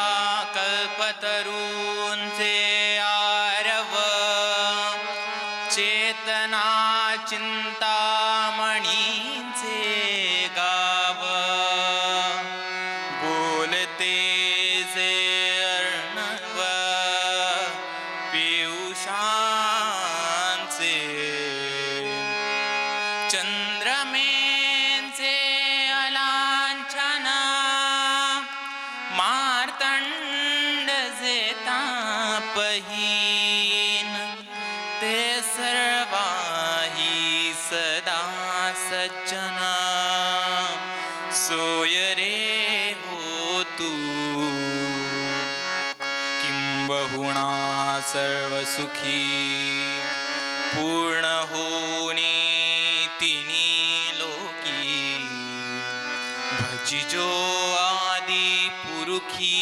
कल्पतरूंचे आरव चेतना चिंतामणींचे गाव बोलते जे अर्णव पियुषांचे चंद्रमेंचे अलांछना मार्तंड जे तापहीन ते सर्वाही सदा सज्जना सोय रे हो तू किंबहुना सर्व सुखी पूर्ण होणे तिनी लोकी भजिजो आदि पुरुखी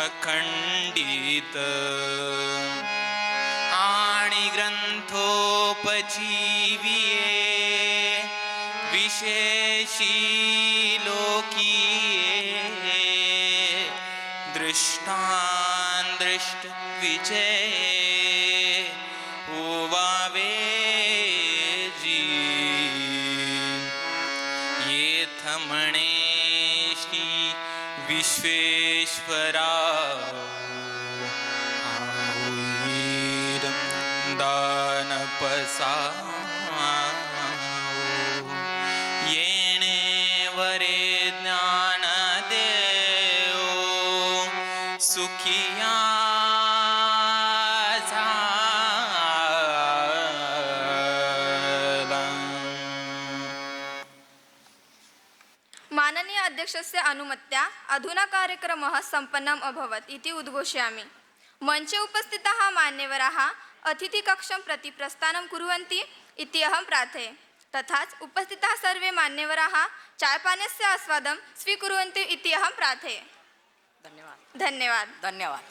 अखंडित आणि ग्रंथोपजीविये विशेषी लोकीये दृष्टान दृष्ट विजय ओवावे जी येथ म्हणे श्री विश्वेश्वरा दानपसा येणे वरे ज्ञान देव सुखिया
माननीय अध्यक्षस्य अनुमत्या अधुना कार्यक्रमः सम्पन्नम् अभवत् इति उद्घोषयामि। मञ्चे उपस्थिताः मान्यवराः अतिथिकक्षं प्रति प्रस्थानं कुर्वन्ति इति अहं प्रार्थये। तथाच उपस्थिताः सर्वे मान्यवराः चायपानस्य आस्वादं स्वीकुर्वन्तु इति अहं प्रार्थये।
धन्यवाद
धन्यवाद।
धन्यवाद।